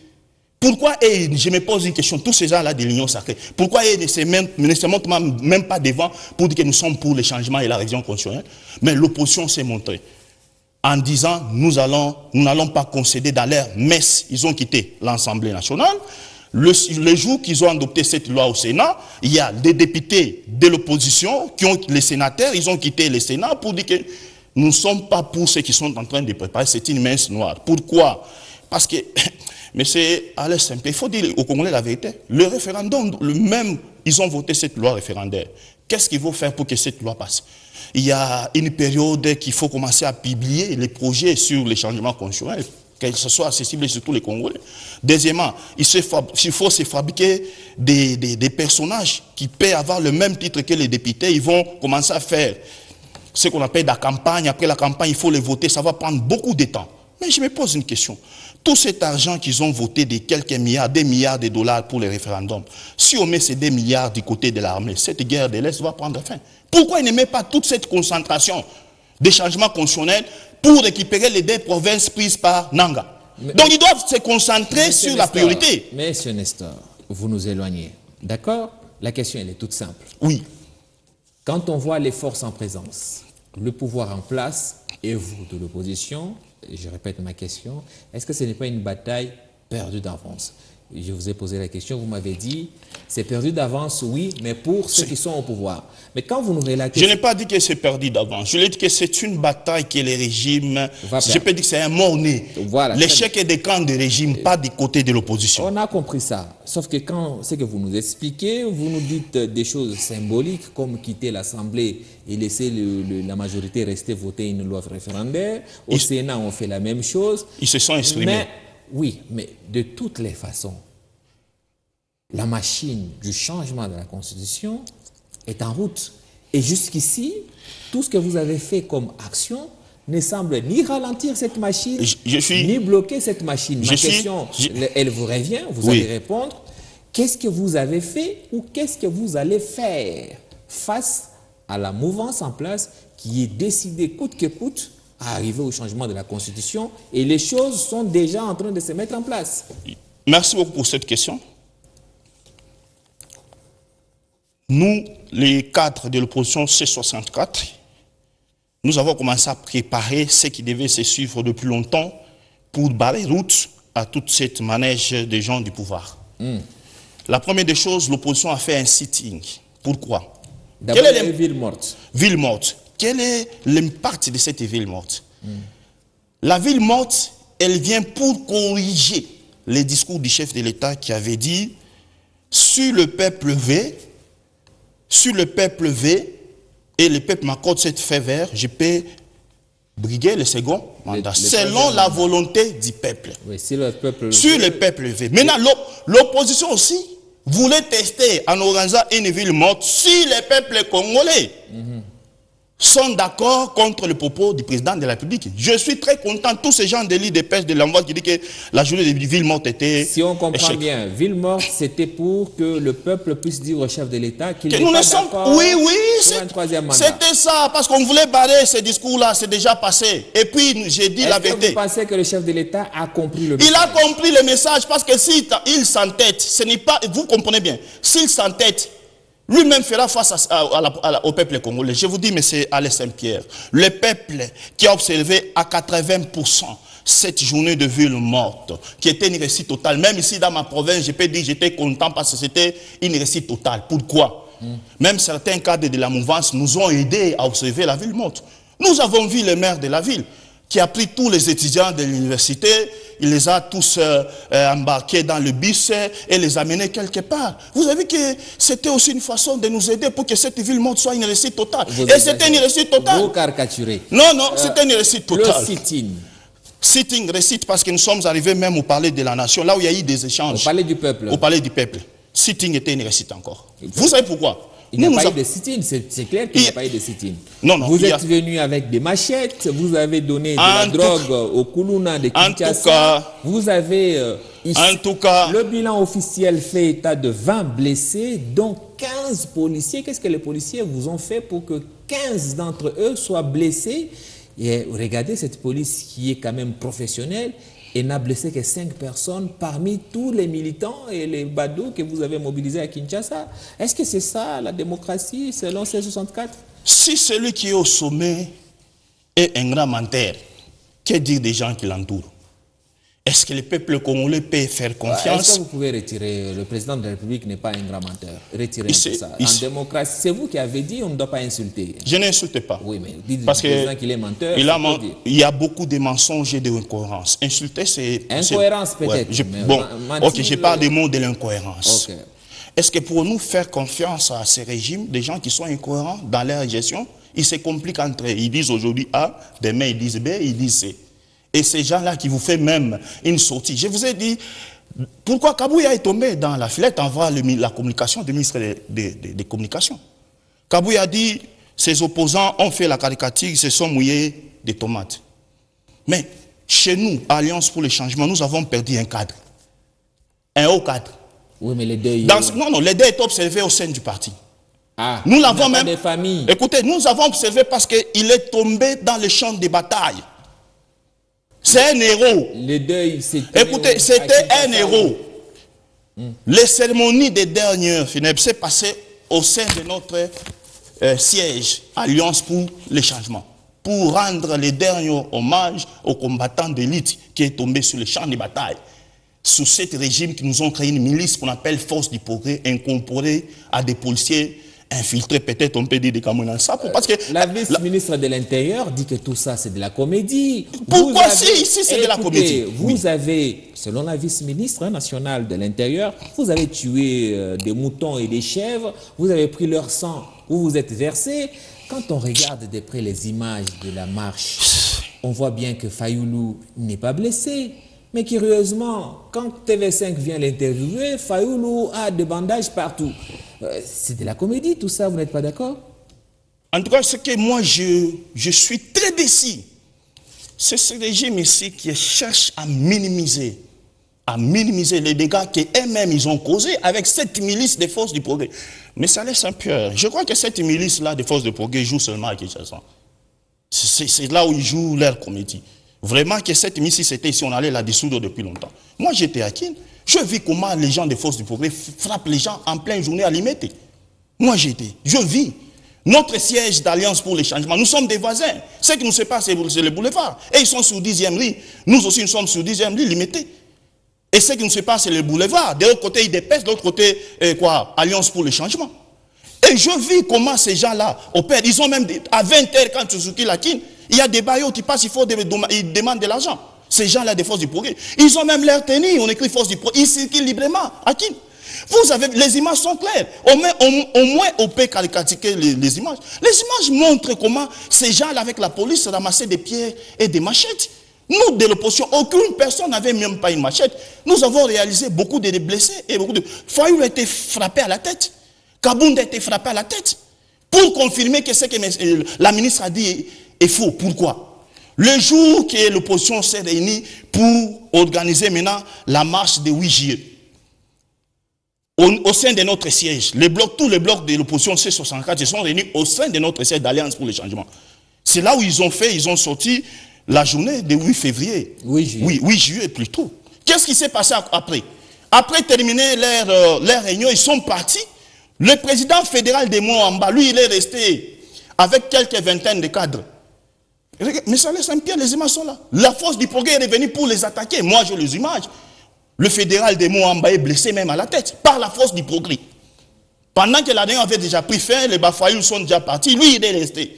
Pourquoi, et je me pose une question, tous ces gens-là de l'Union sacrée, pourquoi ils ne se montrent même pas devant pour dire que nous sommes pour le changement et la révision constitutionnelle? Mais l'opposition s'est montrée en disant nous n'allons pas concéder dans leur messe. Ils ont quitté l'Assemblée nationale. Le jour qu'ils ont adopté cette loi au Sénat, il y a des députés de l'opposition, les sénateurs, ils ont quitté le Sénat pour dire que nous ne sommes pas pour ceux qui sont en train de préparer. C'est une messe noire. Pourquoi? Parce que, mais c'est à l'aise simple, il faut dire aux Congolais la vérité. Le référendum, même, ils ont voté cette loi référendaire. Qu'est-ce qu'il faut faire pour que cette loi passe? Il y a une période qu'il faut commencer à publier les projets sur les changements constitutionnels, que ce soit accessible sur tous les Congolais. Deuxièmement, il faut se fabriquer des personnages qui peuvent avoir le même titre que les députés. Ils vont commencer à faire ce qu'on appelle la campagne. Après la campagne, il faut les voter. Ça va prendre beaucoup de temps. Mais je me pose une question. Tout cet argent qu'ils ont voté de quelques milliards, des milliards de dollars pour les référendums, si on met ces 2 milliards du côté de l'armée, cette guerre de l'Est va prendre fin. Pourquoi ils ne mettent pas toute cette concentration des changements constitutionnels pour récupérer les 2 provinces prises par Nanga? Donc ils doivent se concentrer sur la priorité. Monsieur Nestor, vous nous éloignez. D'accord? La question, elle est toute simple. Oui. Quand on voit les forces en présence, le pouvoir en place et vous de l'opposition, je répète ma question, est-ce que ce n'est pas une bataille perdue d'avance? Je vous ai posé la question, vous m'avez dit, c'est perdu d'avance, oui, mais pour ceux qui sont au pouvoir. Mais quand vous nous relatez... Je n'ai pas dit que c'est perdu d'avance. Je l'ai dit que c'est une bataille que les régimes... Je peux dire que c'est un mort-né. Voilà, l'échec est des camps de régime, pas du côté de l'opposition. On a compris ça. Sauf que quand c'est que vous nous expliquez, vous nous dites des choses symboliques, comme quitter l'Assemblée et laisser la majorité rester voter une loi référendaire. Au Sénat, on fait la même chose. Ils se sont exprimés. Oui, mais de toutes les façons, la machine du changement de la Constitution est en route. Et jusqu'ici, tout ce que vous avez fait comme action ne semble ni ralentir cette machine, ni bloquer cette machine. Ma question, elle vous revient, vous allez répondre. Qu'est-ce que vous avez fait ou qu'est-ce que vous allez faire face à la mouvance en place qui est décidée coûte que coûte à arriver au changement de la Constitution et les choses sont déjà en train de se mettre en place? Merci beaucoup pour cette question. Nous, les cadres de l'opposition C64, nous avons commencé à préparer ce qui devait se suivre depuis longtemps pour barrer route à toute cette manège des gens du pouvoir. La première des choses, l'opposition a fait un sitting. Pourquoi? D'abord, il y a une ville morte. Ville morte. Quel est l'impact de cette ville morte? La ville morte, elle vient pour corriger les discours du chef de l'État qui avait dit « Sur le peuple V, et le peuple m'accorde cette feu vert, je peux briguer le second mandat, selon la volonté du peuple. » Oui, si le peuple sur le peuple V. Maintenant, l'opposition aussi voulait tester en organisant une ville morte si les peuples congolais sont d'accord contre le propos du président de la République. Je suis très content, tous ces gens de l'île de pêche de l'envoi qui disent que la journée de ville morte était... Si on comprend bien, ville morte, c'était pour que le peuple puisse dire au chef de l'État qu'il n'est pas d'accord pour un troisième mandat. C'était ça, parce qu'on voulait barrer ce discours-là, c'est déjà passé. Et puis, j'ai dit la vérité. Vous pensez que le chef de l'État a compris le message? Il a compris le message, parce que s'il s'entête, ce n'est pas... Vous comprenez bien, s'il s'entête, lui-même fera face au peuple congolais. Je vous dis, M. Alain Saint-Pierre, le peuple qui a observé à 80% cette journée de ville morte, qui était une réussite totale. Même ici dans ma province, je peux dire que j'étais content parce que c'était une réussite totale. Pourquoi? Même certains cadres de la mouvance nous ont aidés à observer la ville morte. Nous avons vu le maire de la ville qui a pris tous les étudiants de l'université, il les a tous embarqués dans le bus et les amenés quelque part. Vous avez vu que c'était aussi une façon de nous aider pour que cette ville morte soit une réussite totale. Et c'était une réussite totale. Vous caricaturez. Non, non, c'était une réussite totale. Le sit-in. Sitting, récite, parce que nous sommes arrivés même au palais de la nation, là où il y a eu des échanges. Au palais du peuple. Au palais du peuple. Sitting était une réussite encore. Vous savez pourquoi? Il n'y a pas eu de sit-in, c'est clair qu'il n'y a pas eu de sit-in. Non, non. Vous êtes venu avec des machettes, vous avez donné de la drogue au Kuluna de Kinshasa. En tout cas, vous avez ici, en tout cas, le bilan officiel fait état de 20 blessés, dont 15 policiers. Qu'est-ce que les policiers vous ont fait pour que 15 d'entre eux soient blessés? Et regardez cette police qui est quand même professionnelle et n'a blessé que 5 personnes parmi tous les militants et les badauds que vous avez mobilisés à Kinshasa. Est-ce que c'est ça la démocratie selon C64? Si celui qui est au sommet est un grand menteur, que dire des gens qui l'entourent? Est-ce que le peuple congolais peut faire confiance? Est-ce que vous pouvez retirer, le président de la République n'est pas un grand menteur? Retirez ça. En démocratie, c'est vous qui avez dit on ne doit pas insulter. Je n'insulte pas. Oui, mais dites parce le président qu'il est menteur. Il y a beaucoup de mensonges et d'incohérences. Insulter, c'est... Incohérence peut-être. Bon, ok, je parle des mots de l'incohérence. Okay. Est-ce que pour nous faire confiance à ces régimes, des gens qui sont incohérents dans leur gestion, ils se compliquent entre eux. Ils disent aujourd'hui A, demain ils disent B, ils disent C. Et ces gens-là qui vous font même une sortie. Je vous ai dit, pourquoi Kabouya est tombé dans la filette en voie la communication du ministre des Communications. Kabouya a dit, ses opposants ont fait la caricature, ils se sont mouillés des tomates. Mais chez nous, Alliance pour le changement, nous avons perdu un cadre. Un haut cadre. Oui, mais les deux... Non, les deux est observé au sein du parti. Ah, nous l'avons même... des familles. Écoutez, nous avons observé parce qu'il est tombé dans le champ de bataille. C'est un héros. Les deuils, écoutez, c'était un héros. Les cérémonies des dernières funèbres s'est passé au sein de notre siège, Alliance pour le changement, pour rendre les derniers hommages aux combattants d'élite qui est tombé sur le champ de bataille. Sous ce régime qui nous ont créé une milice qu'on appelle Force du Progrès, incorporée à des policiers infiltrés, peut-être on peut dire des Camerounais. Parce que la vice-ministre de l'Intérieur dit que tout ça c'est de la comédie. Pourquoi si c'est de la comédie? Vous avez, selon la vice-ministre nationale de l'Intérieur, vous avez tué des moutons et des chèvres, vous avez pris leur sang, vous vous êtes versé. Quand on regarde de près les images de la marche, on voit bien que Fayoulou n'est pas blessé. Mais curieusement, quand TV5 vient l'interviewer, Fayoulou a des bandages partout. C'est de la comédie, tout ça, vous n'êtes pas d'accord? En tout cas, ce que moi, je suis très déçu. C'est ce régime ici qui cherche à minimiser les dégâts qu'eux-mêmes ils ont causés avec cette milice des forces du progrès. Mais ça laisse un peur. Je crois que cette milice-là des forces du progrès joue seulement à Kinshasa. C'est là où ils jouent leur comédie. Vraiment que cette milice, si c'était ici, on allait la dissoudre depuis longtemps. Moi, j'étais à Kin. Je vis comment les gens des forces du progrès frappent les gens en pleine journée à Limete. Moi, je vis. Notre siège d'Alliance pour les changements, nous sommes des voisins. Ce qui nous sépare, c'est le boulevard. Et ils sont sur 10e rue. Nous aussi, nous sommes sur 10e rue, Limete. Et ce qui nous sépare, c'est le boulevard. De l'autre côté, IDPS, de l'autre côté, Alliance pour le changement. Et je vis comment ces gens-là opèrent. Ils ont même, à 20h, quand Suzuki la quitte, il y a des baillots qui passent, ils demandent de l'argent. Ces gens-là des forces du progrès. Ils ont même leur tenue, on écrit force du progrès. Ils circulent librement. À qui? Vous avez, les images sont claires. Au moins, on peut critiquer les images. Les images montrent comment ces gens-là, avec la police, ramassaient des pierres et des machettes. Nous, de l'opposition, aucune personne n'avait même pas une machette. Nous avons réalisé beaucoup de blessés et beaucoup de... Fayoulou a été frappé à la tête. Kabounda a été frappé à la tête. Pour confirmer que ce que la ministre a dit est faux. Pourquoi? Le jour que l'opposition s'est réunie pour organiser maintenant la marche de 8 juillet, au sein de notre siège, tous les blocs de l'opposition C64 se sont réunis au sein de notre siège d'Alliance pour le changement. C'est là où ils ont sorti la journée de 8 février. 8 juillet. Oui, 8 juillet plutôt. Qu'est-ce qui s'est passé après? Après terminer leur réunion, ils sont partis. Le président fédéral de Moamba, lui, il est resté avec quelques vingtaines de cadres. Mais ça laisse un pied, les images sont là. La force du progrès est revenue pour les attaquer. Moi, j'ai les images. Le fédéral de Moamba est blessé même à la tête par la force du progrès. Pendant que la dernière avait déjà pris fin, les Bafayoul sont déjà partis, lui, il est resté.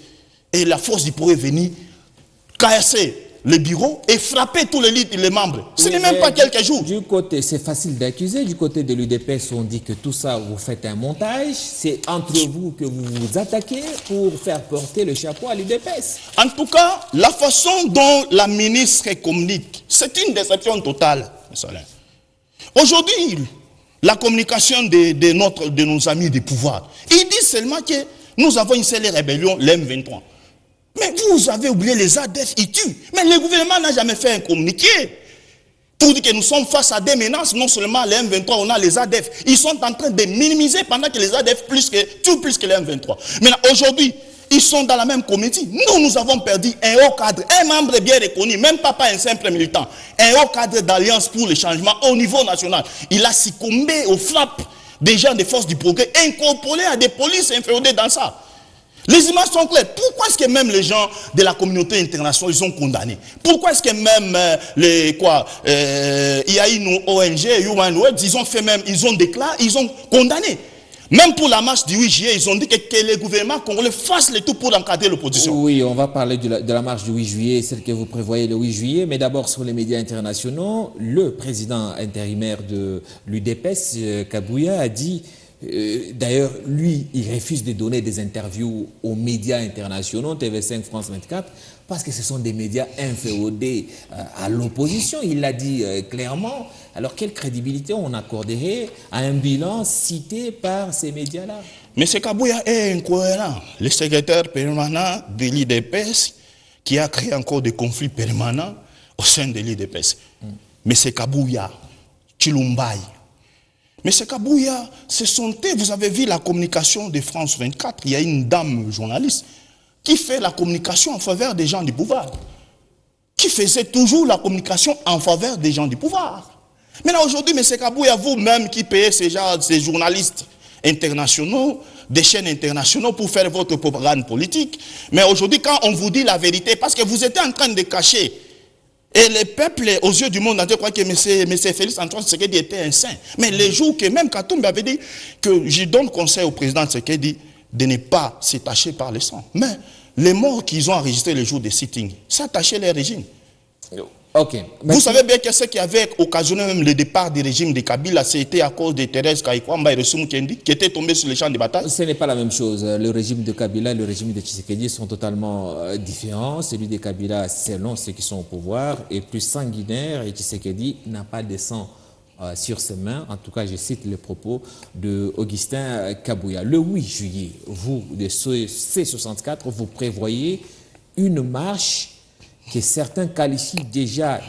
Et la force du progrès est venue casser le bureau et frapper tous les membres. Ce n'est même pas quelques jours. Du côté, c'est facile d'accuser. Du côté de l'UDPS, on dit que tout ça, vous faites un montage. C'est entre vous que vous vous attaquez pour faire porter le chapeau à l'UDPS. En tout cas, la façon dont la ministre communique, c'est une déception totale. Aujourd'hui, la communication de nos amis du pouvoir, ils disent seulement que nous avons une seule rébellion, l'M23. Mais vous avez oublié les ADF, ils tuent. Mais le gouvernement n'a jamais fait un communiqué pour dire que nous sommes face à des menaces. Non seulement les M23, on a les ADF. Ils sont en train de minimiser pendant que les ADF tuent plus que les M23. Maintenant, aujourd'hui, ils sont dans la même comédie. Nous avons perdu un haut cadre, un membre bien reconnu, même pas un simple militant, un haut cadre d'Alliance pour le changement au niveau national. Il a succombé aux frappes des gens des forces du progrès, incorporés à des polices inféodées dans ça. Les images sont claires. Pourquoi est-ce que même les gens de la communauté internationale, ils sont condamnés? Pourquoi est-ce que même il y a une ONG, Human Rights, ils ont déclaré, ils ont condamné. Même pour la marche du 8 juillet, ils ont dit que les gouvernements congolais fassent le tout pour encadrer l'opposition. Oui, on va parler de la marche du 8 juillet, celle que vous prévoyez le 8 juillet. Mais d'abord, sur les médias internationaux, le président intérimaire de l'UDPS, Kabouya, a dit... D'ailleurs, lui, il refuse de donner des interviews aux médias internationaux, TV5, France 24, parce que ce sont des médias inféodés à l'opposition. Il l'a dit clairement. Alors, quelle crédibilité on accorderait à un bilan cité par ces médias-là? Mais M. Kabouya est incohérent. Le secrétaire permanent de l'IDPS, qui a créé encore des conflits permanents au sein de l'IDPS. M. Kabouya, Chilumbaï. Mais c'est Kabouya, vous avez vu la communication de France 24, il y a une dame journaliste qui fait la communication en faveur des gens du pouvoir, qui faisait toujours la communication en faveur des gens du pouvoir. Maintenant aujourd'hui, M. Kabouya, vous-même qui payez ces journalistes internationaux, des chaînes internationales pour faire votre propagande politique, mais aujourd'hui quand on vous dit la vérité, parce que vous étiez en train de cacher, et le peuple, aux yeux du monde entier, croit que M. Félix Antoine Tshisekedi était un saint. Mais les jours que même Katumbi avait dit que je donne conseil au président Tshisekedi de ne pas s'attacher par le sang. Mais les morts qu'ils ont enregistrés le jour des sittings, s'attachaient les régimes. Ok. Vous savez bien que ce qui avait occasionné même le départ du régime de Kabila, c'était à cause de Thérèse Kayikwamba et de Soumou Kendi, qui étaient tombés sur les champs de bataille. Ce n'est pas la même chose. Le régime de Kabila et le régime de Tshisekedi sont totalement différents. Celui de Kabila, selon ceux qui sont au pouvoir, est plus sanguinaire et Tshisekedi n'a pas de sang sur ses mains. En tout cas, je cite les propos de Augustin Kabouya. Le 8 juillet, vous, de C64, vous prévoyez une marche que certains qualifient déjà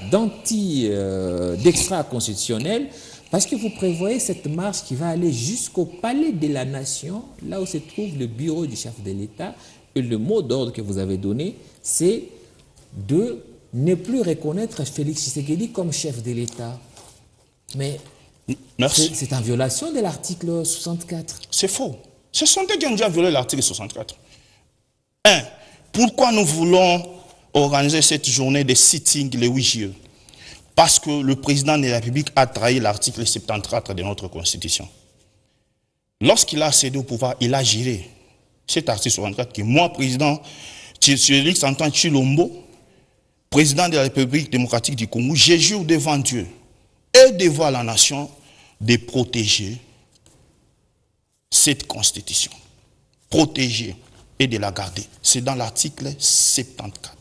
d'extra-constitutionnel, parce que vous prévoyez cette marche qui va aller jusqu'au palais de la nation, là où se trouve le bureau du chef de l'État, et le mot d'ordre que vous avez donné, c'est de ne plus reconnaître Félix Tshisekedi comme chef de l'État. Mais c'est en violation de l'article 64. C'est faux. Ce sont eux qui ont déjà violé l'article 64. Pourquoi nous voulons organiser cette journée de sitting le 8 juillet? Parce que le président de la République a trahi l'article 74 de notre Constitution. Lorsqu'il a accédé au pouvoir, il a géré cet article 64 que moi, président Félix Antoine Tshilombo, président de la République démocratique du Congo, je jure devant Dieu et devant la nation de protéger cette Constitution. Protéger et de la garder. C'est dans l'article 74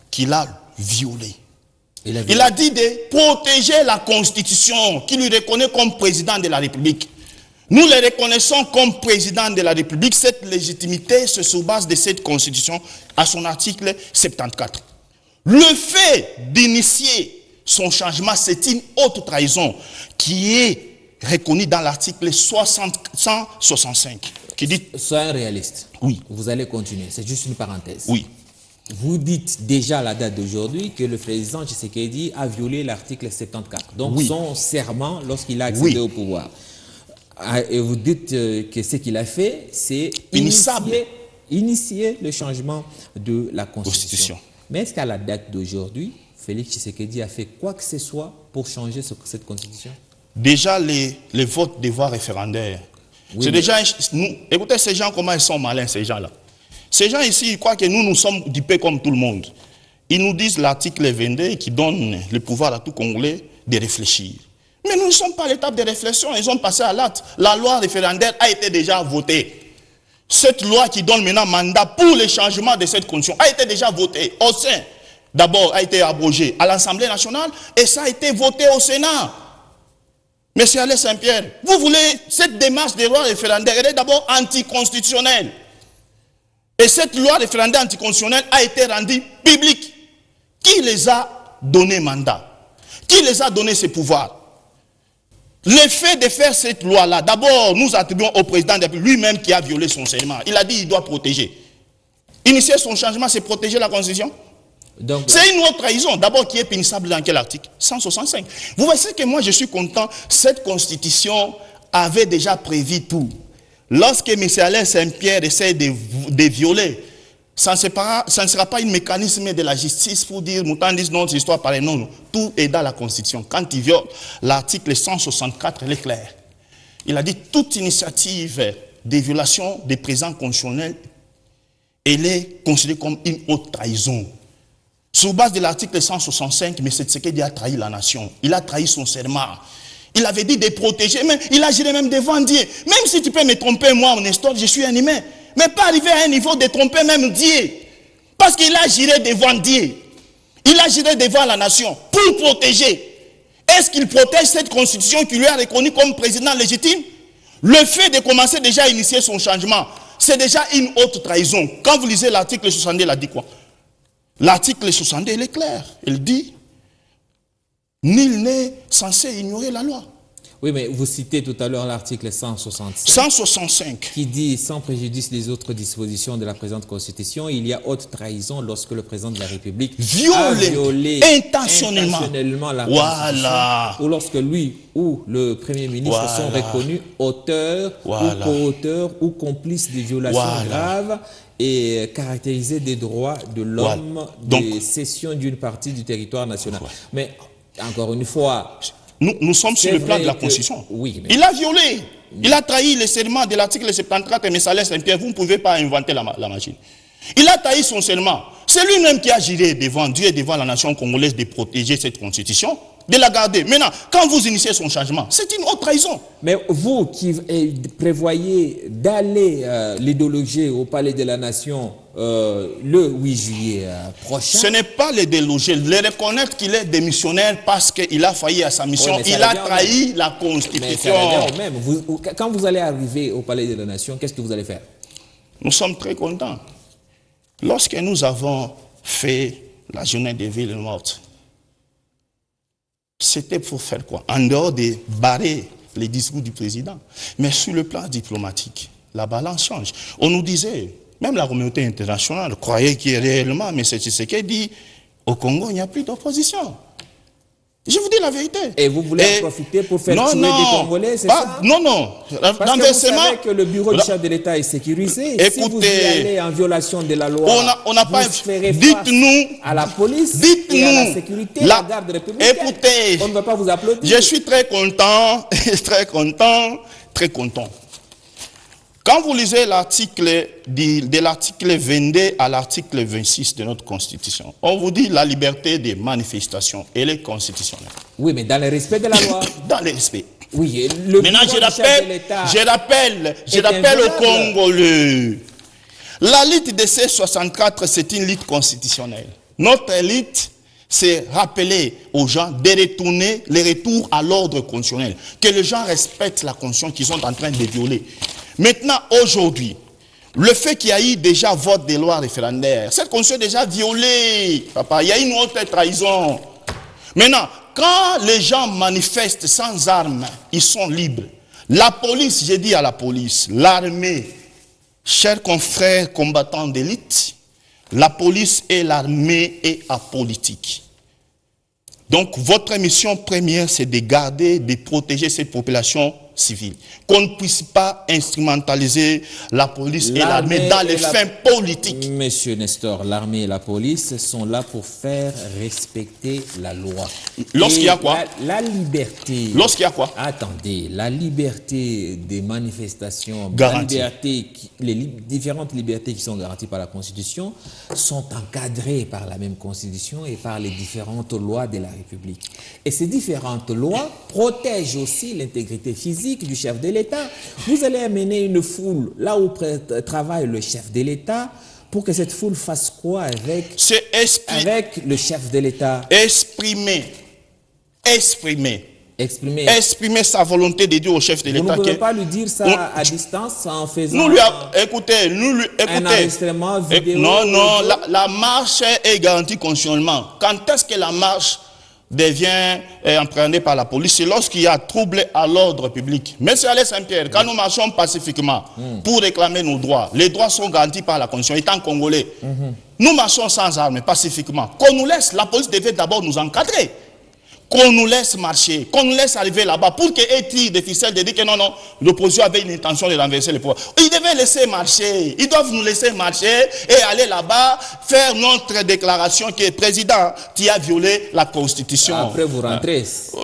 qu'il a violé. Il a dit de protéger la Constitution qui lui reconnaît comme président de la République. Nous le reconnaissons comme président de la République. Cette légitimité se sous-base de cette Constitution à son article 74. Le fait d'initier son changement, c'est une haute trahison qui est reconnue dans l'article 165 qui dit... Soyez réaliste. Oui. Vous allez continuer. C'est juste une parenthèse. Oui. Vous dites déjà à la date d'aujourd'hui que le président Tshisekedi a violé l'article 74. Donc son serment lorsqu'il a accédé au pouvoir. Et vous dites que ce qu'il a fait, c'est initier le changement de la Constitution. Mais est-ce qu'à la date d'aujourd'hui, Félix Tshisekedi a fait quoi que ce soit pour changer cette Constitution? Déjà, les votes des voix référendaires. Oui, c'est déjà... écoutez, ces gens, comment ils sont malins, ces gens-là. Ces gens ici, ils croient que nous sommes dupés comme tout le monde. Ils nous disent l'article 22 qui donne le pouvoir à tout Congolais de réfléchir. Mais nous ne sommes pas à l'étape de réflexion, ils ont passé à l'acte. La loi référendaire a été déjà votée. Cette loi qui donne maintenant mandat pour le changement de cette condition a été déjà votée au sein. D'abord, a été abrogée à l'Assemblée nationale et ça a été voté au Sénat. Monsieur Alain Saint-Pierre, vous voulez cette démarche de loi référendaire, elle est d'abord anticonstitutionnelle. Et cette loi référendaire anticonstitutionnelle a été rendue publique. Qui les a donné mandat? Qui les a donné ces pouvoirs? Le fait de faire cette loi-là, d'abord, nous attribuons au président de la République lui-même qui a violé son serment. Il a dit qu'il doit protéger. Initier son changement, c'est protéger la Constitution. C'est une autre trahison, d'abord qui est punissable dans quel article? 165. Vous voyez que moi je suis content, cette Constitution avait déjà prévu tout. Lorsque M. Alain Saint-Pierre essaie de violer, ça ne sera pas un mécanisme de la justice pour dire, Moutan dit notre histoire pareil. Non, tout est dans la Constitution. Quand il viole l'article 164, il est clair. Il a dit toute initiative de violation des présents constitutionnels, elle est considérée comme une haute trahison. Sur base de l'article 165, M. Tshisekedi a trahi la nation. Il a trahi son serment. Il avait dit de protéger, mais il a géré même devant Dieu. Même si tu peux me tromper, moi, mon histoire, je suis un humain. Mais pas arriver à un niveau de tromper même Dieu. Parce qu'il a géré devant Dieu. Il a géré devant la nation pour protéger. Est-ce qu'il protège cette constitution qui lui a reconnu comme président légitime? Le fait de commencer déjà à initier son changement, c'est déjà une haute trahison. Quand vous lisez l'article 62, il a dit quoi? L'article 62, il est clair. Il dit, nul n'est censé ignorer la loi. Oui, mais vous citez tout à l'heure l'article 165 qui dit, sans préjudice des autres dispositions de la présente Constitution, il y a haute trahison lorsque le président de la République a violé intentionnellement la Constitution, ou lorsque lui ou le Premier ministre sont reconnus auteurs ou co-auteurs ou complices de violations graves et caractérisés des droits de l'homme, des cessions d'une partie du territoire national. Mais encore une fois... Nous sommes sur le plan de la Constitution. Oui, mais... Il a violé. Il a trahi le serment de l'article 74 et M. Alain Saint-Pierre. Vous ne pouvez pas inventer la machine. Il a trahi son serment. C'est lui-même qui a juré devant Dieu et devant la nation congolaise de protéger cette constitution, de la garder. Maintenant, quand vous initiez son changement, c'est une haute trahison. Mais vous qui prévoyez d'aller l'idéologie au Palais de la Nation le 8 juillet prochain... Ce n'est pas le déloger, le reconnaître qu'il est démissionnaire parce qu'il a failli à sa mission. Oui, il a trahi la Constitution. Mais même. Quand vous allez arriver au Palais de la Nation, qu'est-ce que vous allez faire? Nous sommes très contents. Lorsque nous avons fait la journée des villes mortes, c'était pour faire quoi? En dehors de barrer les discours du président. Mais sur le plan diplomatique, la balance change. On nous disait, même la communauté internationale croyait qu'il y a réellement, mais c'est ce qu'elle dit, au Congo, il n'y a plus d'opposition. Je vous dis la vérité. Et vous voulez en profiter pour faire tuer des Congolais, c'est ça? Non, non. Parce que vous savez que le bureau du chef de l'État est sécurisé. Écoutez, si vous y allez en violation de la loi, on n'a pas... Dites-nous à la police et à la sécurité, la garde républicaine. Écoutez, on ne va pas vous applaudir. Je suis très content, très content. Quand vous lisez l'article, de l'article 22 à l'article 26 de notre Constitution, on vous dit la liberté des manifestations, elle est constitutionnelle. Oui, mais dans le respect de la loi. Dans le respect. Oui, maintenant, je rappelle au Congolais, la lutte de C64, c'est une lutte constitutionnelle. Notre lutte, c'est rappeler aux gens de retourner les retours à l'ordre constitutionnel, que les gens respectent la constitution qu'ils sont en train de violer. Maintenant, aujourd'hui, le fait qu'il y a eu déjà vote des lois référendaires, cette constitution est déjà violée, papa, il y a une autre trahison. Maintenant, quand les gens manifestent sans armes, ils sont libres. La police, j'ai dit à la police, l'armée, chers confrères combattants d'élite, la police et l'armée est apolitique. Donc, votre mission première, c'est de garder, de protéger cette population civile. Qu'on ne puisse pas instrumentaliser la police et l'armée dans les fins politiques. Monsieur Nestor, l'armée et la police sont là pour faire respecter la loi. Lorsqu'il y a quoi? La liberté. Lorsqu'il y a quoi? Attendez, la liberté des manifestations, garantie. Les différentes libertés qui sont garanties par la Constitution sont encadrées par la même Constitution et par les différentes lois de la République. Et ces différentes lois protègent aussi l'intégrité physique du chef de l'État. Vous allez amener une foule là où travaille le chef de l'État pour que cette foule fasse quoi avec le chef de l'État? Exprimer sa volonté de dire au chef de l'État. Vous ne pouvez pas lui dire ça à distance en faisant écoutez, un enregistrement vidéo. Non, la marche est garantie constitutionnellement. Quand est-ce que la marche devient empruntée par la police? C'est lorsqu'il y a trouble à l'ordre public. Monsieur Alain Saint-Pierre, quand nous marchons pacifiquement pour réclamer nos droits, les droits sont garantis par la Constitution, étant congolais. Nous marchons sans armes, pacifiquement. Qu'on nous laisse, la police devait d'abord nous encadrer. Qu'on nous laisse marcher, qu'on nous laisse arriver là-bas pour qu'il ait tiré des ficelles de dire que non, l'opposition avait une intention de renverser le pouvoir. Ils devaient laisser marcher, ils doivent nous laisser marcher et aller là-bas faire notre déclaration que le président qui a violé la Constitution. Après vous rentrez.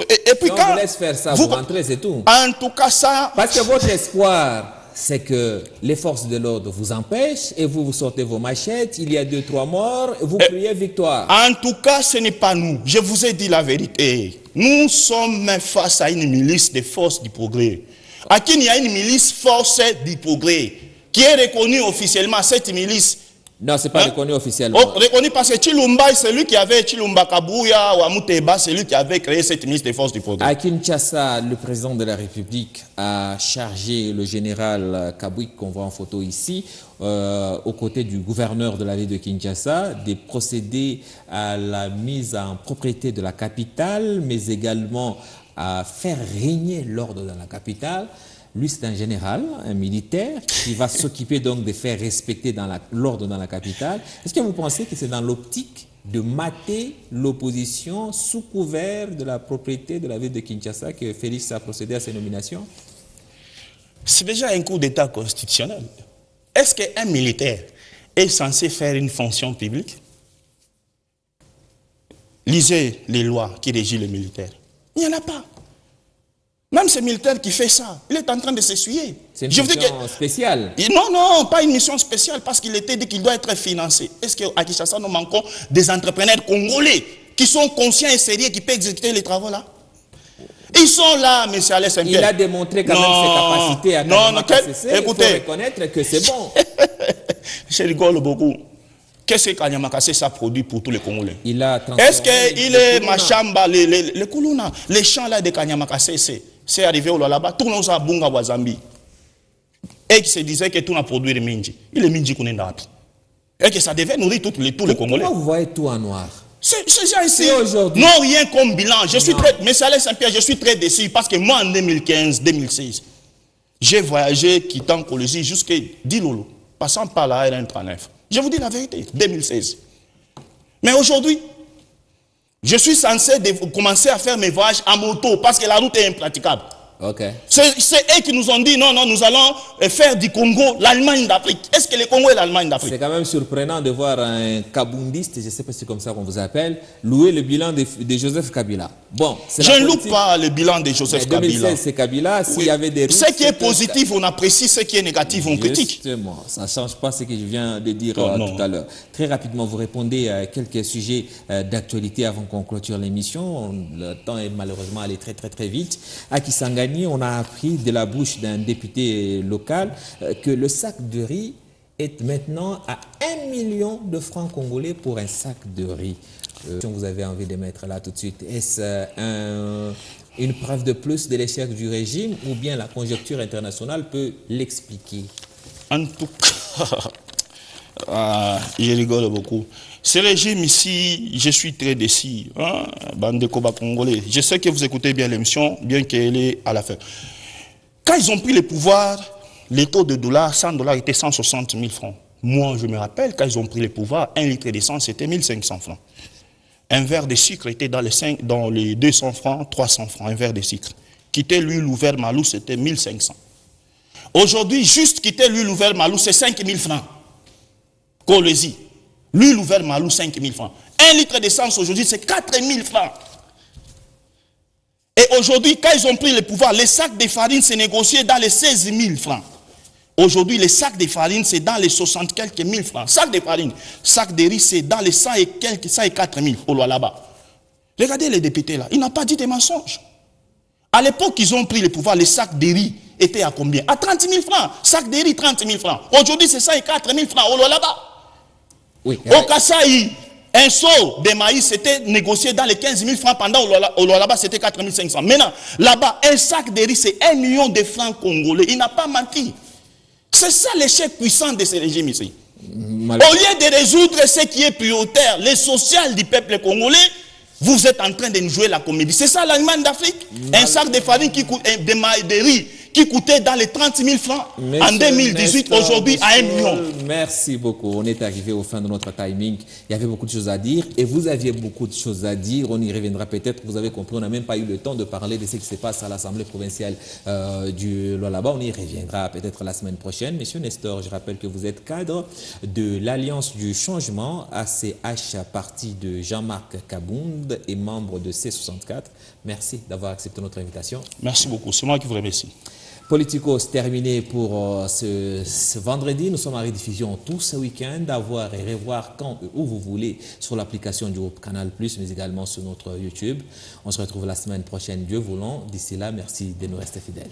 Et puis quand on vous laisse faire ça, vous rentrez, c'est tout. En tout cas ça... Parce que votre espoir, c'est que les forces de l'ordre vous empêchent et vous sortez vos machettes, il y a 2-3 morts, vous criez victoire. En tout cas, ce n'est pas nous. Je vous ai dit la vérité. Nous sommes face à une milice des forces du progrès. À qui il y a une milice force du progrès qui est reconnue officiellement, cette milice. Non, ce n'est pas reconnu officiellement. Reconnu parce que Chilumba, c'est lui qui avait Chilumba Kabuya ou Amuteba, c'est lui qui avait créé cette milice des forces du progrès. À Kinshasa, le président de la République a chargé le général Kabouik, qu'on voit en photo ici, aux côtés du gouverneur de la ville de Kinshasa, de procéder à la mise en propriété de la capitale, mais également à faire régner l'ordre dans la capitale. Lui, c'est un général, un militaire, qui va s'occuper donc de faire respecter l'ordre dans la capitale. Est-ce que vous pensez que c'est dans l'optique de mater l'opposition sous couvert de la propriété de la ville de Kinshasa que Félix a procédé à ces nominations? C'est déjà un coup d'État constitutionnel. Est-ce qu'un militaire est censé faire une fonction publique? Lisez les lois qui régissent les militaires. Il n'y en a pas. Même ce militaire qui fait ça, il est en train de s'essuyer. C'est une mission spéciale. Non, non, pas une mission spéciale, parce qu'il était dit qu'il doit être financé. Est-ce qu'à Kinshasa, nous manquons des entrepreneurs congolais qui sont conscients et sérieux, qui peuvent exécuter les travaux là? Ils sont là, M. Alain Saint-Pierre. Il a démontré quand même ses capacités à Kanyama-KCC. Écoutez, il faut reconnaître que c'est bon. Je rigole beaucoup. Qu'est-ce que Kanyama-KCC a produit pour tous les Congolais? Est-ce qu'il est Machamba, les Kuluna, les champs là de Kanyama-KCC, c'est arrivé au là-bas, tout le monde a Bunga Wazambi. Et qui se disait que tout a produit le Minji. Il est Minji qu'on est dans. Et que ça devait nourrir tous les Congolais. Pourquoi vous voyez tout en noir? C'est ça ici. Non, rien comme bilan. Je suis très, M. Alain Saint-Pierre, je suis très déçu parce que moi, en 2015-2016, j'ai voyagé quittant Colosie jusqu'à Dilolo, passant par la RN39. Je vous dis la vérité, 2016. Mais aujourd'hui, je suis censé commencer à faire mes voyages à moto parce que la route est impraticable. Okay. C'est eux qui nous ont dit non, non, nous allons faire du Congo l'Allemagne d'Afrique. Est-ce que le Congo est l'Allemagne d'Afrique? C'est quand même surprenant de voir un kabundiste, je ne sais pas si c'est comme ça qu'on vous appelle, louer le bilan de Joseph Kabila. Bon, je ne loue pas le bilan de Joseph Kabila. 2016, c'est Kabila. S'il y avait des risques, ce qui est positif, on apprécie. Ce qui est négatif, on critique. Justement, ça ne change pas ce que je viens de dire tout à l'heure. Très rapidement, vous répondez à quelques sujets d'actualité avant qu'on clôture l'émission. Le temps est malheureusement allé très, très, très vite. À Kisangani, on a appris de la bouche d'un député local que le sac de riz est maintenant à 1 million de francs congolais pour un sac de riz. Vous avez envie de mettre là tout de suite. Est-ce une preuve de plus de l'échec du régime ou bien la conjoncture internationale peut l'expliquer? En tout cas, je rigole beaucoup. Ce régime ici, je suis très déçu. Hein? Bande de combat congolais. Je sais que vous écoutez bien l'émission, bien qu'elle est à la fin. Quand ils ont pris le pouvoir, les taux de dollars, 100 dollars étaient 160 000 francs. Moi, je me rappelle, quand ils ont pris le pouvoir, 1 litre d'essence, c'était 1500 francs. Un verre de sucre était dans les 200 francs, 300 francs, un verre de sucre. Quitter l'huile ouverte Malou, c'était 1500. Aujourd'hui, juste quitter l'huile ouverte Malou, c'est 5000 francs. Colosie. L'huile ouverte Malou, 5 000 francs. 1 litre d'essence aujourd'hui, c'est 4 000 francs. Et aujourd'hui, quand ils ont pris le pouvoir, les sacs de farine s'est négocié dans les 16 000 francs. Aujourd'hui, les sacs de farine, c'est dans les 60 quelques mille francs. Sac de farine. Sac de riz, c'est dans les 100 et quelques, 104 000 au là-bas. Regardez les députés là, ils n'ont pas dit des mensonges. À l'époque, ils ont pris le pouvoir, les sacs de riz étaient à combien? À 30 000 francs. Sac de riz, 30 000 francs. Aujourd'hui, c'est 104 000 francs au là-bas. Oui. Au Kasaï, un seau de maïs c'était négocié dans les 15 000 francs pendant au là-bas c'était 4 500. Maintenant, là-bas, un sac de riz c'est 1 million de francs congolais. Il n'a pas menti. C'est ça l'échec puissant de ce régime ici. Au lieu de résoudre ce qui est prioritaire, les social du peuple congolais, vous êtes en train de nous jouer la comédie. C'est ça l'Allemagne d'Afrique. Un sac de farine qui coûte de riz qui coûtait dans les 30 000 francs en 2018, aujourd'hui à 1 million. Merci beaucoup. On est arrivé au fin de notre timing. Il y avait beaucoup de choses à dire et vous aviez beaucoup de choses à dire. On y reviendra peut-être. Vous avez compris, on n'a même pas eu le temps de parler de ce qui se passe à l'Assemblée provinciale du Lualaba. On y reviendra peut-être la semaine prochaine. Monsieur Nestor, je rappelle que vous êtes cadre de l'Alliance du Changement, ACH, parti de Jean-Marc Kabound et membre de C64. Merci d'avoir accepté notre invitation. Merci beaucoup. C'est moi qui vous remercie. Politicos terminé pour ce vendredi. Nous sommes en rediffusion tout ce week-end, à voir et revoir quand et où vous voulez sur l'application du groupe Canal+, mais également sur notre YouTube. On se retrouve la semaine prochaine, Dieu voulant. D'ici là, merci de nous rester fidèles.